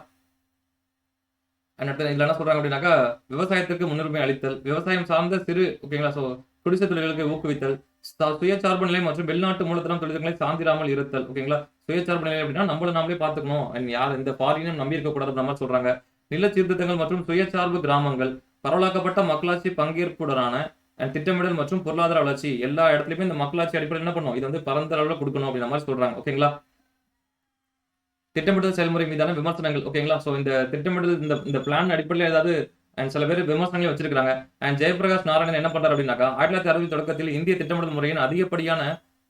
இதுல என்ன சொல்றாங்க அப்படின்னாக்கா விவசாயத்திற்கு முன்னுரிமை அளித்தல், விவசாயம் சார்ந்த சிறு ஓகேங்களா சோ குடிசை தொழில்களுக்கு ஊக்குவித்தல், சுயசார்பு நிலை மற்றும் வெளிநாட்டு மூலதனம் தொழில்களை சார்ந்திராமல் இருத்தல். ஓகேங்களா? சுயசார்பு நிலை அப்படின்னா நம்மள நாமளே பாத்துக்கணும், யார் இந்த ஃபாரினும் நம்பி இருக்க கூடாது நம்ம சொல்றாங்க. நில சீர்திருத்தங்கள் மற்றும் சுயசார்பு கிராமங்கள், பரவலாக்கப்பட்ட மக்களாட்சி பங்கேற்புடனான திட்டமிடல் மற்றும் பொருளாதார வளர்ச்சி எல்லா இடத்துலயுமே இந்த மக்களாட்சி அடிப்படையில் என்ன பண்ணும், இது வந்து பரந்த அளவுல கொடுக்கணும் அப்படின்ற மாதிரி சொல்றாங்க. ஓகேங்களா? திட்டமிடல் செயல்முறை மீதான விமர்சனங்கள். ஓகேங்களா? சோ இந்த திட்டமிடல் இந்த இந்த பிளான் அடிப்படையில் ஏதாவது சில பேர் விமர்சனங்களை வச்சிருக்காங்க. ஜெயபிரகாஷ் நாராயணன் என்ன பண்றாரு அப்படின்னாக்கா 1960 தொடக்கத்தில் இந்திய திட்டமிடல் முறையின் அதிகப்படியான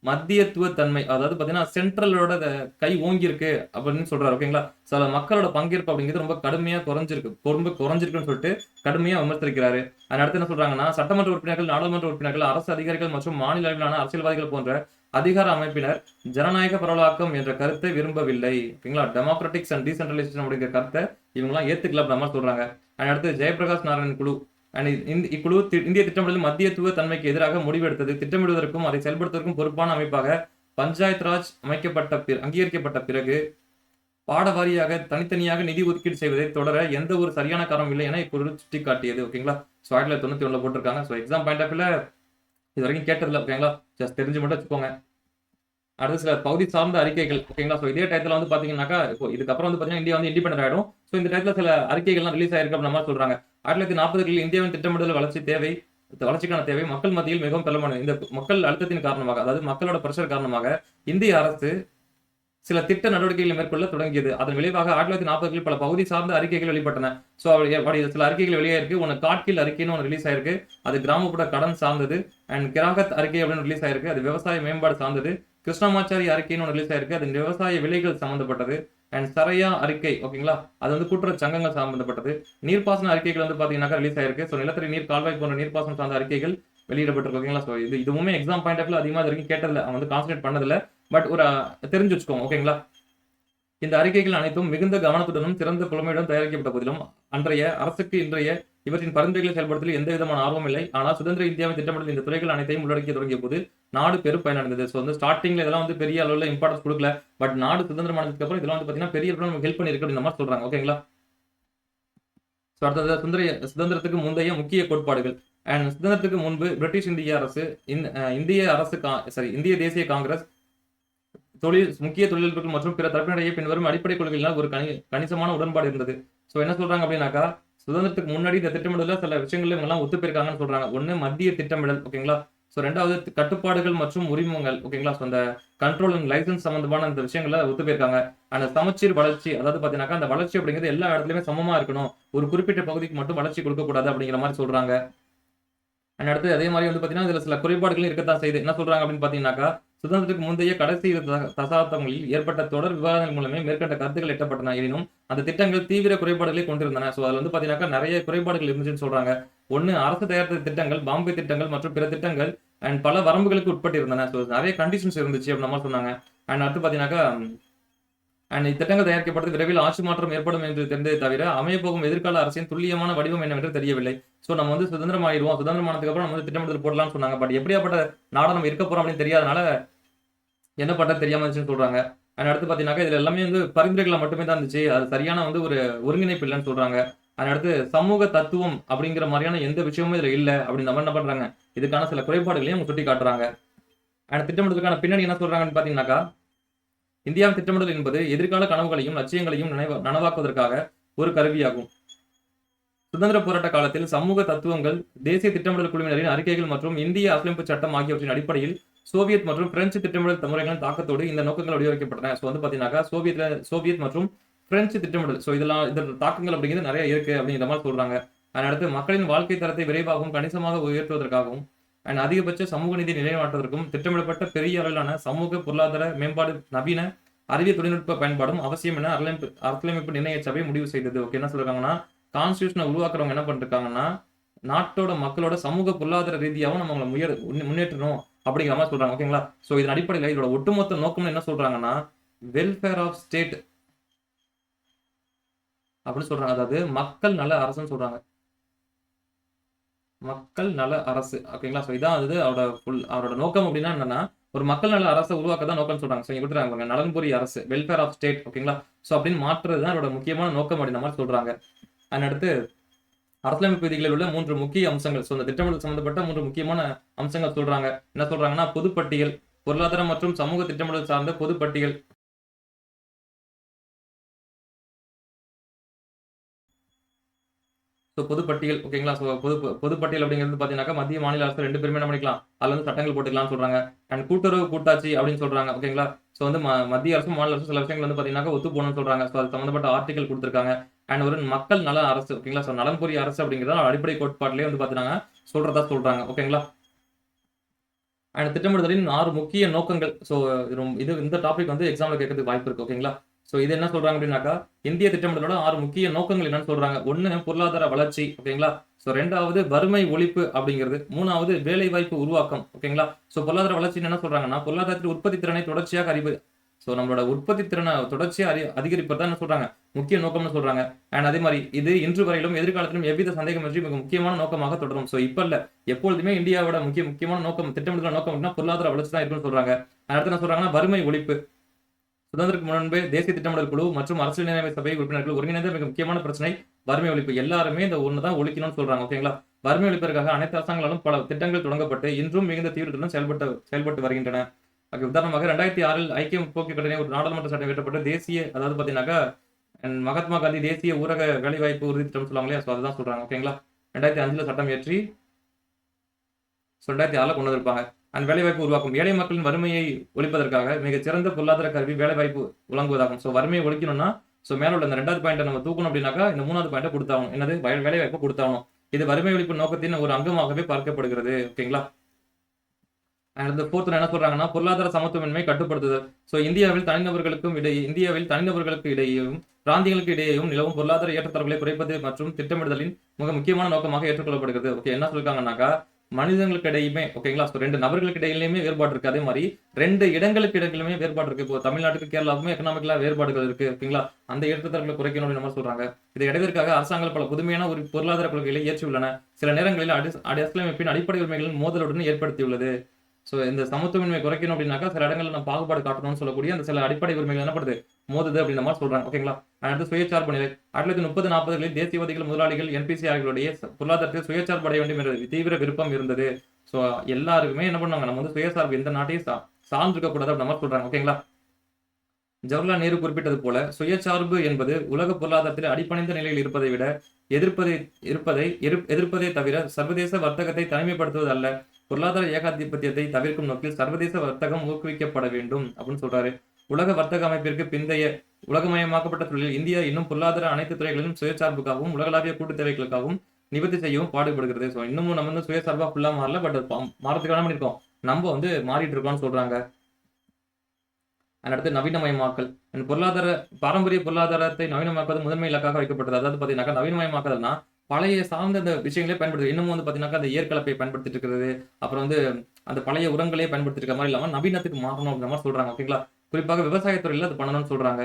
மத்தியத்துவ தன்மை, அதாவது பாத்தீங்கன்னா சென்ட்ரலோட கை ஓங்கி இருக்கு அப்படின்னு சொல்றாரு. ஓகேங்களா? சில மக்களோட பங்கேற்பு அப்படிங்கிறது ரொம்ப கடுமையா குறைஞ்சிருக்குன்னு சொல்லிட்டு கடுமையா விமர்சிக்கிறாரு. அடுத்து என்ன சொல்றாங்கன்னா சட்டமன்ற உறுப்பினர்கள், நாடாளுமன்ற உறுப்பினர்கள், அரசு அதிகாரிகள் மற்றும் மாநில அளவிலான அரசியல்வாதிகள் போன்ற அதிகார அமைப்பினர் ஜனநாயக பரவலாக்கம் என்ற கருத்தை விரும்பவில்லை. ஓகேங்களா? டெமோக்ராட்டிக்ஸ் அண்ட் டீசென்ட்ரலைசேஷன் அப்படிங்கிற கருத்தை இவங்கெல்லாம் ஏத்துக்கல நம்ம சொல்றாங்க. அடுத்து ஜெயபிரகாஷ் நாராயணன் குழு இக்குழு இந்திய திட்டமிடல் மத்தியத்துவ தன்மைக்கு எதிராக முடிவெடுத்தது. திட்டமிடுவதற்கும் அதை செயல்படுத்துவதற்கும் பொறுப்பான அமைப்பாக பஞ்சாயத் ராஜ் அங்கீகரிக்கப்பட்ட பிறகு பாடவாரியாக தனித்தனியாக நிதி ஒதுக்கீடு செய்வதை தொடர எந்த ஒரு சரியான காரணம் இல்லை என இக்குழு சுட்டிக்காட்டியது. ஓகேங்களா? 1991 போட்டிருக்காங்க. எக்ஸாம் பாயிண்ட் ஆஃப் இது வரைக்கும் கேட்டதில்ல. ஓகேங்களா? ஜஸ்ட் தெரிஞ்சு மட்டும் வச்சுக்கோங்க. அடுத்து சில பகுதி சார்ந்த அறிக்கைகள். ஓகேங்களா? இதே டயத்துல வந்து பாத்தீங்கன்னாக்கா இப்போ இதுக்கப்புறம் வந்து பாத்தீங்கன்னா இந்தியா வந்து இண்டிபெண்டன்ட் ஆயிடும். இந்த டயத்துல சில அறிக்கைகள்லாம் ரிலீஸ் ஆயிருக்கு அப்படின்னு நம்ம சொல்றாங்க. 1940களில் இந்தியாவின் திட்டமிடல் வளர்ச்சிக்கான தேவை மக்கள் மத்தியில் மிகவும் பிரபலமானது. இந்த மக்கள் அழுத்தத்தின் காரணமாக, அதாவது மக்களோட பிரஷர் காரணமாக இந்திய அரசு சில திட்ட நடவடிக்கைகளை மேற்கொள்ள தொடங்கியது. அதன் விளைவாக 1940களில் பல பகுதி சார்ந்த அறிக்கைகள் வெளிப்பட்டன. சில அறிக்கைகள் வெளியாயிருக்கு. ஒன்னு காட்கில் அறிக்கைன்னு ஒன்று ரிலீஸ் ஆயிருக்கு. அது கிராமப்புற கடன் சார்ந்தது. கிராகத் அறிக்கை அப்படின்னு ரிலீஸ் ஆயிருக்கு. அது விவசாய மேம்பாடு சார்ந்தது. கிருஷ்ணமாச்சாரி அறிக்கைன்னு ஒன்று ரிலீஸ் ஆயிருக்கு. அது விவசாய விலைகள் சம்பந்தப்பட்டது. சரையா அறிக்கை. ஓகேங்களா? அது வந்து கூட்டுறவு சங்கங்கள் சம்பந்தப்பட்டது. நீர்ப்பாசன அறிக்கைகள் வந்து பாத்தீங்கன்னா ரிலீஸ் ஆயிருக்கு. நிலத்தடி நீர், கால்வாய் போன்ற நீர்ப்பாசனம் சார்ந்த அறிக்கைகள் வெளியிடப்பட்டிருக்கு. ஓகேங்களா? இதுவுமே எக்ஸாம் பாயிண்ட் ஆஃப் அதிகமா வரைக்கும் கேட்டதில்ல, அவன் வந்து கான்சன்ட்ரேட் பண்ணதில்ல. பட் ஒரு தெரிஞ்சு வச்சுக்கோங்க. ஓகேங்களா? இந்த அறிக்கைகள் அனைத்தும் மிகுந்த கவனத்துடனும் சிறந்த புலமையுடன் தயாரிக்கப்பட்ட போதிலும் அன்றைய அரசுக்கு இன்றைய இவற்றின் பரிந்துரைகளை செயல்படுத்தல் எந்த விதமான ஆர்வம் இல்லை. ஆனால் சுதந்திர இந்தியாவின் திட்டமிடல் இந்த துறைகள் அனைத்தையும் உள்ளடக்கி தொடங்கிய போது நாடு பெரும் பயனடைந்தது. வந்து ஸ்டார்டிங்ல இதெல்லாம் வந்து பெரிய அளவில் இம்பார்ட்டன்ஸ் கொடுக்கல. பட் நாடு சுதந்திரமானதுக்கு அப்புறம் இதெல்லாம் வந்து பாத்தீங்கன்னா பெரிய அளவில் நமக்கு ஹெல்ப் பண்ணிருக்கு அப்படின்ற மாதிரி சொல்றாங்க. ஓகேங்களா? அடுத்தது சுதந்திரத்துக்கு முந்தைய முக்கிய கோட்பாடுகள். சுதந்திரத்துக்கு முன்பு பிரிட்டிஷ் இந்திய அரசு இந்திய தேசிய காங்கிரஸ் முக்கிய தொழில்கள் மற்றும் பிற தரப்பினரையே பின்வரும் அடிப்படை கொள்கைகளால் ஒரு கணிசமான உடன்பாடு இருந்தது. என்ன சொல்றாங்க அப்படின்னாக்கா சுதந்திரத்துக்கு முன்னாடி இந்த திட்டமிடல சில விஷயங்கள் இவங்க எல்லாம் ஒத்து போயிருக்காங்கன்னு சொல்றாங்க. ஒண்ணு மத்திய திட்டமிடல். ஓகேங்களா? ரெண்டாவது கட்டுப்பாடுகள் மற்றும் உரிமங்கள். ஓகேங்களா? அந்த கண்ட்ரோல் அண்ட் லைசன்ஸ் சம்பந்தமான இந்த விஷயங்களை ஒத்து போயிருக்காங்க. அந்த சமச்சீர் வளர்ச்சி, அதாவது பாத்தீங்கன்னா அந்த வளர்ச்சி அப்படிங்கிறது எல்லா இடத்துலயுமே சமமா இருக்கணும், ஒரு குறிப்பிட்ட பகுதிக்கு மட்டும் வளர்ச்சி கொடுக்க கூடாது அப்படிங்கிற மாதிரி சொல்றாங்க. அடுத்து அதே மாதிரி வந்து பாத்தீங்கன்னா இதுல சில குறைபாடுகளும் இருக்கத்தான் செய்யுது. என்ன சொல்றாங்க அப்படின்னு பாத்தீங்கன்னாக்கா சுதந்திரத்துக்கு முந்தைய கடைசி தசாப்தங்களில் ஏற்பட்ட தொடர் விவாதங்கள் மூலமே மேற்கண்ட கருத்துக்கள் எட்டப்பட்டன. எனினும் அந்த திட்டங்கள் தீவிர குறைபாடுகளை கொண்டிருந்தன. அதுல வந்து பாத்தீங்கன்னா நிறைய குறைபாடுகள் இருந்துச்சுன்னு சொல்றாங்க. ஒண்ணு, அரசு தயாரித்த திட்டங்கள், பாம்பே திட்டங்கள் மற்றும் பிற திட்டங்கள் பல வரம்புகளுக்கு உட்பட்டு இருந்தன. நிறைய கண்டிஷன்ஸ் இருந்துச்சு அப்படின்னு நம்ம சொன்னாங்க. அடுத்து பாத்தீங்கன்னாக்கா இத்திட்டங்கள் தயாரிக்கப்பட்டது விரைவில் ஆட்சி மாற்றம் ஏற்படும் என்று தெரிந்ததை தவிர அமையப்போகும் எதிர்கால அரசின் துல்லியமான வடிவம் என்னவென்று தெரியவில்லை. நம்ம வந்து சுதந்திரம் ஆயிடுவோம், சுதந்திரமானதுக்கு அப்புறம் நம்ம வந்து திட்டமிடல் போடலாம்னு சொன்னாங்க. பட் எப்படியாப்பட்ட நாடா நம்ம இருக்க போறோம் அப்படின்னு தெரியாதனால என்ன பண்றது தெரியாம இருந்துச்சுன்னு சொல்றாங்க. அடுத்து பாத்தீங்கன்னா இதுல எல்லாமே வந்து பரிந்துரைகளை மட்டுமே தான் இருந்துச்சு. அது சரியான வந்து ஒரு ஒருங்கிணைப்பு இல்லைன்னு சொல்றாங்க. அடுத்து சமூக தத்துவம் அப்படிங்கிற மாதிரியான எந்த விஷயமும் இதுல இல்ல அப்படின்னு நம்ம என்ன பண்றாங்க, இதுக்கான சில குறைபாடுகளையும் அவங்க சுட்டி காட்டுறாங்க. திட்டமிடலுக்கான பின்னணி என்ன சொல்றாங்கன்னு பாத்தீங்கன்னாக்கா இந்தியாவின் திட்டமிடல் என்பது எதிர்கால கனவுகளையும் லட்சியங்களையும் நனவாக்குவதற்காக ஒரு கருவியாகும். சுதந்திர போராட்ட காலத்தில் சமூக தத்துவங்கள், தேசிய திட்டமிடல் குழுவினரின் அறிக்கைகள் மற்றும் இந்திய அரசியலமைப்பு சட்டம் ஆகியவற்றின் அடிப்படையில் சோவியத் மற்றும் பிரெஞ்சு திட்டமிடல் முறைகளின் தாக்கத்தோடு இந்த நோக்கங்கள் வடிவமைக்கப்பட்டன. வந்து பாத்தீங்கன்னா சோவியத் மற்றும் பிரெஞ்சு திட்டமிடல் இதெல்லாம் இதன் தாக்கங்கள் அப்படிங்கிறது நிறைய இருக்கு அப்படிங்கிற மாதிரி சொல்றாங்க. அடுத்து மக்களின் வாழ்க்கை தரத்தை விரைவாகவும் கணிசமாக உயர்த்துவதற்காகவும் அதிகபட்ச சமூக நீதி நிலைநாட்டுவதற்கும் திட்டமிடப்பட்ட பெரிய அளவிலான சமூக பொருளாதார மேம்பாடு, நவீன அறிவியல் தொழில்நுட்ப பயன்பாடும் அவசியம் என அரசியலமைப்பு நிர்ணய சபை முடிவு செய்தது. ஓகே, என்ன சொல்றாங்கன்னா கான்ஸ்டியூஷனை உருவாக்குறவங்க என்ன பண்ணிருக்காங்கன்னா நாட்டோட மக்களோட சமூக பொருளாதார ரீதியாகவும் நம்ம அவங்களை முன்னேற்றணும் அப்படிங்கிற மாதிரி சொல்றாங்க. ஓகேங்களா? ஸோ இதன் அடிப்படையில் இதோட ஒட்டுமொத்த நோக்கம் என்ன சொல்றாங்கன்னா வெல்ஃபேர் ஆஃப் ஸ்டேட் அப்படின்னு சொல்றாங்க. அதாவது மக்கள் நல அரசுன்னு சொல்றாங்க. மக்கள் நல அரசு. ஓகேங்களா? ஸோ இதான் வந்து அவரோட நோக்கம் அப்படின்னா என்னன்னா ஒரு மக்கள் நல அரசை உருவாக்க தான் நோக்கம்னு சொல்றாங்க. ஸோ இங்க கொடுத்துறாங்க நலன்புரி அரசு, வெல்ஃபேர் ஆஃப் ஸ்டேட். ஓகேங்களா? ஸோ அப்படின்னு மாற்றுறது தான் அவரோட முக்கியமான நோக்கம் அப்படின்ற மாதிரி சொல்றாங்க. அதனடுத்து அரசியலமைப்பு விதிகளில் உள்ள 3 முக்கிய அம்சங்கள். ஸோ இந்த திட்டமிடல் சம்பந்தப்பட்ட 3 முக்கியமான அம்சங்கள் சொல்றாங்க. என்ன சொல்றாங்கன்னா பொதுப்பட்டியல், பொருளாதார மற்றும் சமூக திட்டமிடல் சார்ந்த பொதுப்பட்டியல். ஸோ பொதுப்பட்டியல். ஓகேங்களா? ஸோ பொதுப்பட்டியல் அப்படிங்கிறது பார்த்தீங்கன்னாக்கா மத்திய மாநில அரசு 2 பேருமே என்ன பண்ணிக்கலாம், அதில் வந்து சட்டங்கள் போட்டுக்கலாம்னு சொல்றாங்க. அண்ட் கூட்டுறவு கூட்டாட்சி அப்படின்னு சொல்றாங்க. ஓகேங்களா? ஸோ வந்து மத்திய அரசும் மாநில அரசும் சில விஷயங்கள் வந்து பார்த்தீங்கன்னாக்கா ஒத்து போகணும்னு சொல்றாங்க. ஸோ அது சம்பந்தப்பட்ட ஆர்டிகல் கொடுத்துருக்காங்க. அண்ட் ஒரு மக்கள் நல அரசு. ஓகேங்களா? ஸோ நலன்புரி அரசு அப்படிங்கிறத அடிப்படை கோட்பாட்டிலே வந்து பார்த்தீங்கன்னா சொல்றாங்க. ஓகேங்களா? அண்ட் திட்டமிடுதலின் 6 முக்கிய நோக்கங்கள். ஸோ இந்த டாபிக் வந்து எக்ஸாம்ல கேட்கறதுக்கு வாய்ப்பு இருக்கு. ஓகேங்களா? ஸோ இது என்ன சொல்றாங்க அப்படின்னாக்கா இந்திய திட்டமிடலோட 6 முக்கிய நோக்கங்கள் என்னன்னு சொல்றாங்க. 1 பொருளாதார வளர்ச்சி. ஓகேங்களா? ஸோ 2வது வறுமை ஒழிப்பு அப்படிங்கிறது. 3வது வேலைவாய்ப்பு உருவாக்கம். ஓகேங்களா? ஸோ பொருளாதார வளர்ச்சின்னு என்ன சொல்றாங்கன்னா பொருளாதாரத்தில் உற்பத்தி திறனை தொடர்ச்சியாக ஸோ நம்மளோட உற்பத்தி திறனை தொடர்ச்சியா அதிகரிப்பது தான் என்ன சொல்றாங்க முக்கிய நோக்கம்னு சொல்றாங்க. அண்ட் அதே மாதிரி இது இன்று வரையிலும் எதிர்காலத்திலும் எவ்வித சந்தேகமின்றி மிக முக்கியமான நோக்கமாக தொடரும். ஸோ இப்ப இல்ல, எப்பொழுதுமே இந்தியாவோட முக்கியமான நோக்கம், திட்டமிடல் நோக்கம் அப்படின்னா பொருளாதார வளர்ச்சி தான் இருக்குன்னு சொல்றாங்க. அடுத்து என்ன சொல்றாங்கன்னா வறுமை ஒழிப்பு. சுதந்திரத்துக்கு முன்பே தேசிய திட்டமிடல் குழு மற்றும் அரசியலமைப்பு சபை உறுப்பினர்கள் ஒருங்கிணைந்த மிக முக்கியமான பிரச்சனை வறுமை ஒழிப்பு. எல்லாருமே இந்த ஒண்ணு தான் ஒழிக்கணும்னு சொல்றாங்க. ஓகேங்களா? வறுமை ஒழிப்பிற்காக அனைத்து அரசாங்கங்களும் பல திட்டங்கள் தொடங்கப்பட்டு இன்றும் மிகுந்த தீவிரத்துடன் செயல்பட்டு வருகின்றன. உதாரணமாக 2006 ஐக்கிய முற்போக்கு கூட்டணி ஒரு நாடாளுமன்ற சட்டம் இயற்றப்பட்டு தேசிய, அதாவது பாத்தீங்கன்னாக்கா மகாத்மா காந்தி தேசிய ஊரக வேலைவாய்ப்பு உறுதி திட்டம் சொல்லுவாங்க இல்லையா? ஸோ அதுதான் சொல்றாங்க. ஓகேங்களா? 2005 சட்டம் இயற்றி 2006 கொண்டு வந்திருப்பாங்க. அண்ட் வேலைவாய்ப்பு உருவாக்கும். ஏழை மக்களின் வறுமையை ஒழிப்பதற்காக மிகச்சிறந்த பொருளாதார கருவி வேலைவாய்ப்பு வழங்குவதாகும். ஸோ வறுமையை ஒழிக்கணும்னா ஸோ மேல உள்ள இந்த 2வது பாயிண்ட் நம்ம தூக்கணும் அப்படின்னாக்கா இந்த 3வது பாயிண்ட்டை கொடுத்தாகணும். என்னது? வேலைவாய்ப்பு கொடுத்தாகணும். இது வறுமை ஒழிப்பு நோக்கத்தின் ஒரு அங்கமாகவே பார்க்கப்படுகிறது. ஓகேங்களா? அண்ட் 4th என்ன சொல்றாங்கன்னா பொருளாதார சமத்துவமின்மை கட்டுப்படுத்துதல். ஸோ இந்தியாவில் தனிநபர்களுக்கு இடையேயும் பிராந்தியங்களுக்கு இடையேயும் நிலவும் பொருளாதார ஏற்றத்தாழ்வுகளை குறைப்பது மற்றும் திட்டமிடுதலின் மிக முக்கியமான நோக்கமாக ஏற்றுக்கொள்ளப்படுகிறது. ஓகே, என்ன சொல்லிருக்காங்கன்னாக்கா மனிதங்களுக்கு இடையுமே. ஓகேங்களா? ஸோ 2 நபர்களுக்கு இடையிலுமே வேறுபாடு இருக்கு. அதே மாதிரி 2 இடங்களுக்கு இடையிலுமே வேறுபாடு இருக்கு. இப்போ தமிழ்நாட்டுக்கு கேரளாவுக்குமே எக்கனாமிக்கலா வேறுபாடுகள் இருக்கு. ஓகேங்களா? அந்த ஏற்றத்தாழ்வுகளை குறைக்கணும் அப்படின்னு மாதிரி சொல்றாங்க. இதை அடைவதற்காக அரசாங்கம் பல புதுமையான ஒரு பொருளாதார கொள்கைகளை இயற்றியுள்ளன. சில நேரங்களில் அரசியலமைப்பின் அடிப்படை உரிமைகளின் மோதலுடன் ஏற்படுத்தியுள்ளது. ஸோ இந்த சமத்துவமின்மை குறைக்கணும் அப்படின்னாக்கா சில இடங்களில் நம்ம பாகுபாடு காட்டணும்னு சொல்லக்கூடிய அந்த சில அடிப்படை உரிமைகள் என்ன பண்ணுது, மோதுது அப்படின்ற மாதிரி சொல்றாங்க. ஓகேங்களா? அடுத்து சுயசார்பு நிலை. 1930-40களில் தேசியவாதிகள், முதலாளிகள், என்பிசி ஆகியோருடைய பொருளாதாரத்தில் சுயசார்பு அடைய வேண்டும் என்ற தீவிர விருப்பம் இருந்தது. ஸோ எல்லாருக்குமே என்ன பண்ணாங்க, நம்ம வந்து சுயசார்பு எந்த நாட்டையும் சார்ந்திருக்க கூடாது அப்படின்ற மாதிரி சொல்றாங்க. ஓகேங்களா? ஜவஹர்லால் நேரு குறிப்பிட்டது போல சுயசார்பு என்பது உலக பொருளாதாரத்தில் அடிப்பணிந்த நிலையில் இருப்பதை விட எதிர்ப்பதை தவிர சர்வதேச வர்த்தகத்தை தனிமைப்படுத்துவது அல்ல. பொருளாதார ஏகாதிபத்தியத்தை தவிர்க்கும் நோக்கில் சர்வதேச வர்த்தகம் ஊக்குவிக்கப்பட வேண்டும் அப்படின்னு சொல்றாரு. உலக வர்த்தக அமைப்பிற்கு பிந்தைய உலகமயமாக்கப்பட்ட தொழிலில் இந்தியா இன்னும் பொருளாதார அனைத்து துறைகளிலும் சுயசார்புக்காகவும் உலகளாவிய கூட்டு தேவைகளுக்காகவும் நிவர்த்தி செய்யவும் பாடுபடுகிறது. ஸோ இன்னமும் நம்ம வந்து சுயசார்பா ஃபுல்லா மாறல, பட் மாறதுக்கு என்ன பண்ணிருக்கோம், நம்ம வந்து மாறிட்டு இருக்கோம்னு சொல்றாங்க. அடுத்து நவீனமயமாக்கல். பாரம்பரிய பொருளாதாரத்தை நவீனமாக்குவது முதன்மை இலக்காக வைக்கப்பட்டது. அதாவது பாத்தீங்கன்னா நவீனமயமாக்கல்னா பழைய சார்ந்த அந்த விஷயங்களே பயன்படுது. இன்னமும் வந்து பாத்தீங்கன்னா அந்த ஏற்கலப்பை பயன்படுத்திட்டு இருக்கிறது, அப்புறம் வந்து அந்த பழைய உரங்களே பயன்படுத்திட்டு இருக்க மாதிரி இல்லாம நவீனத்துக்கு மாறணும் அப்படின்ற மாதிரி சொல்றாங்க. ஓகேங்களா? குறிப்பாக விவசாயத்துறையில அது பண்ணணும்னு சொல்றாங்க.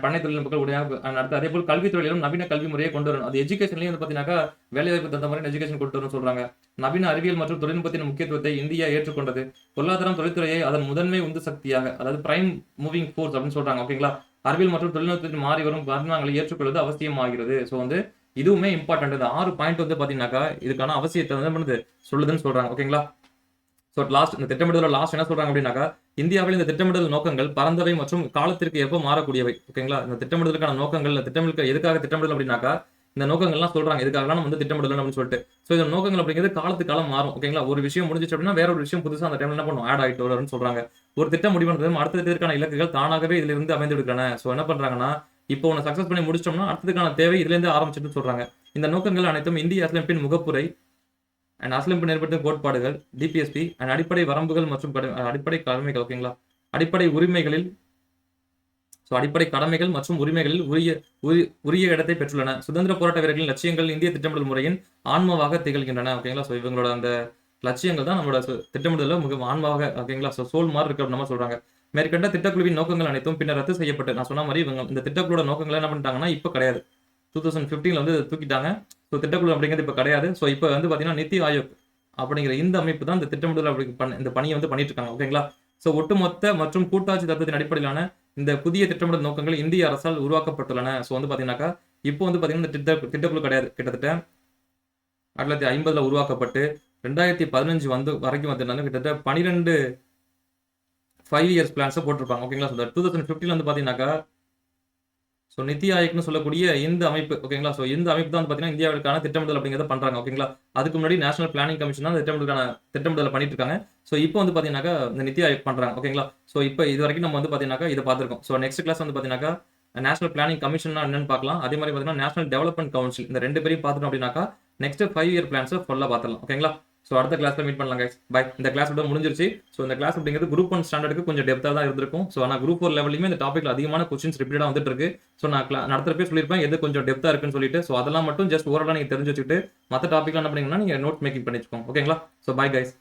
பண்ணை தொழில்நுட்பங்கள் உடைய அடுத்து அதே போல் கல்வித்துறையிலும் நவீன கல்வி முறையை கொண்டு வரணும். அது எஜுகேஷன்லயும் வந்து பாத்தீங்கன்னா வேலைவாய்ப்பு தகுந்த மாதிரி எஜுகேஷன் கொண்டு வரணும்னு சொல்றாங்க. நவீன அறிவியல் மற்றும் தொழில்நுட்பத்தின் முக்கியத்துவத்தை இந்தியா ஏற்றுக்கொண்டது. பொருளாதாரம் தொழில்துறையை அதன் முதன்மை உந்து சக்தியாக, அதாவது பிரைம் மூவிங் ஃபோர்ஸ் அப்படின்னு சொல்றாங்க. ஓகேங்களா? அறிவியல் மற்றும் தொழில்நுட்பத்தில் மாறி வரும் காரணங்களை ஏற்றுக்கொள்வது அவசியமாகிறது. ஸோ வந்து இதுவுமே இம்பார்ட்டன்ட். இந்த 6 பாயிண்ட் வந்து பாத்தீங்கன்னாக்கா இதுக்கான அவசியத்தை வந்து பண்ணுது சொல்லுதுன்னு சொல்றாங்க. ஓகேங்களா? ஸோ இந்த திட்டமிடலோட லாஸ்ட் என்ன சொல்றாங்க அப்படின்னாக்கா இந்தியாவில் இந்த திட்டமிடல் நோக்கங்கள் பரந்தவை மற்றும் காலத்திற்கு ஏற்ப மாறக்கூடியவை. ஓகேங்களா? இந்த திட்டமிடலுக்கான நோக்கங்கள் எதுக்காக திட்டமிடல் அப்படின்னாக்கா இந்த நோக்கங்கள்லாம் சொல்றாங்க எதுக்காக நம்ம வந்து திட்டமிடல் அப்படின்னு சொல்லிட்டு. ஸோ இந்த நோக்கங்கள் அப்படிங்கிறது காலத்துக்கு காலம் மாறும். ஓகேங்களா? ஒரு விஷயம் முடிஞ்சிச்சு அப்படின்னா வேற ஒரு விஷயம் புதுசா அந்த டைம்ல என்ன பண்ணும், ஆட் ஆகிட்டு வரும்னு சொல்றாங்க. ஒரு திட்டம் முடிவுன்றது அடுத்த திட்டத்திற்கான இலக்குகள் தானாகவே இதுல இருந்து அமைந்துடுக்கான. ஸோ என்ன பண்றாங்கன்னா இப்போ ஒன்று சக்சஸ் பண்ணி முடிச்சோம்னா அடுத்ததுக்கான தேவை இதுல இருந்து ஆரம்பிச்சுட்டு சொல்றாங்க. இந்த நோக்கங்கள் அனைத்தும் இந்திய அரசியலமைப்பின் முகப்புரை அண்ட் அரசியலமைப்பு ஏற்படுத்தும் கோட்பாடுகள், டிபிஎஸ்பி அண்ட் அடிப்படை வரம்புகள் மற்றும் அடிப்படை கடமைகள். ஓகேங்களா? அடிப்படை உரிமைகளில் ஸோ அடிப்படை கடமைகள் மற்றும் உரிமைகளில் உரிய இடத்தை பெற்றுள்ளன. சுதந்திர போராட்ட வீரர்களின் லட்சியங்கள் இந்திய திட்டமிடல் முறையின் ஆன்மாவாக திகழ்கின்றன. ஓகேங்களா. ஸோ இவங்களோட அந்த லட்சியங்கள் தான் நம்மளோட திட்டமிடல மிக ஆன்மாவாக, ஓகேங்களா. ஸோ சோல் மாதிரி இருக்கு அப்படின்னு சொல்றாங்க. மேற்கண்ட திட்டக்குழுவின் நோக்கங்கள் அனைத்தும் பின்னர் ரத்து செய்யப்பட்டு, நான் சொன்ன மாதிரி இவங்க இந்த திட்டக்குழுவோட நோக்கங்களை என்ன பண்ணிட்டாங்கன்னா இப்போ கிடையாது. 2015 வந்து தூக்கிட்டாங்க. ஸோ திட்டக்குழு அப்படிங்கிறது இப்போ கிடையாது. ஸோ இப்போ வந்து பார்த்தீங்கன்னா நித்தி ஆயோக் அப்படிங்கிற இந்த அமைப்பு தான் இந்த திட்டமிடல் அப்படி இந்த பணியை வந்து பண்ணிட்டு இருக்காங்க. ஓகேங்களா. ஸோ ஒட்டுமொத்த மற்றும் கூட்டாட்சி தத்துவத்தின் அடிப்படையிலான இந்த புதிய திட்டமிடல் நோக்கங்கள் இந்திய அரசால் உருவாக்கப்பட்டுள்ளன. ஸோ வந்து பார்த்தீங்கன்னாக்கா இப்போ வந்து பார்த்தீங்கன்னா இந்த திட்டக்குழு கிடையாது. கிட்டத்தட்ட 1950 உருவாக்கப்பட்டு 2015 வந்து வரைக்கும் வந்து கிட்டத்தட்ட 12 5 இயர்ஸ் பிளான்ஸை போட்டிருப்பாங்க. ஓகேங்களா. ஸோ 2015 வந்து பார்த்தீங்கன்னாக்கா ஸோ நித்தி ஆயோக்னு சொல்லக்கூடிய இந்த அமைப்பு, ஓகேங்களா. ஸோ இந்த அமைப்பு தான் வந்து பார்த்தீங்கன்னா இந்தியாவுக்கான திட்டமிடல் அப்படிங்கிறத பண்றாங்க. ஓகேங்களா. அதுக்கு முன்னாடி நேஷனல் பிளானிங் கமிஷன் தான் திட்டமிடலை பண்ணிட்டு இருக்காங்க. ஸோ இப்போ வந்து பார்த்தீங்கன்னாக்கா இந்த நித்தி ஆயோக் பண்றாங்க. ஓகேங்களா. ஸோ இப்போ இது வரைக்கும் நம்ம வந்து பார்த்தீங்கன்னாக்கா இதை பார்த்துருக்கோம். ஸோ நெக்ஸ்ட் கிளாஸ் வந்து பார்த்தீங்கன்னாக்கா நேஷனல் பிளானிங் கமிஷன் என்னன்னு பார்க்கலாம். அதே மாதிரி பார்த்தீங்கன்னா நேஷனல் டெவலப்மெண்ட் கவுன்சில், இந்த 2 பேரையும் பார்த்துட்டோம் அப்படின்னாக்கா நெக்ஸ்ட் 5 இயர் பிளான்ஸை ஃபுல்லாக பார்த்துடலாம். ஓகேங்களா. ஸோ அடுத்த கிளாஸ்ல மீட் பண்ணலாம் கைஸ். பை. இந்த கிளாஸ் விட முடிஞ்சிருச்சு. ஸோ இந்த கிளாஸ் அப்படிங்கிறது குரூப் 1 ஸ்டாண்டர்டுக்கு கொஞ்சம் டெப்த்தாக தான் இருந்திருக்கும். ஸோ ஆனால் குரூப் 4 லெவலையுமே இந்த டாப்பிக்ல அதிகமான கொஸ்டின்ஸ் ரிப்பீட்டாக வந்துட்டு இருக்கு. ஸோ நான் நடத்துறப்பே சொல்லியிருப்பேன் எது கொஞ்சம் டெப்த்தாக இருக்குன்னு சொல்லிட்டு. ஸோ அதெல்லாம் மட்டும் ஜஸ்ட் ஓவராலாக நீங்கள் தெரிஞ்சு வச்சுக்கிட்டு மற்ற டாப்பிக்லாம் என்ன பண்ணீங்கன்னா நீங்கள் நோட் மேக்கிங் பண்ணி வச்சுக்கோங்க. ஓகேங்களா. So bye guys.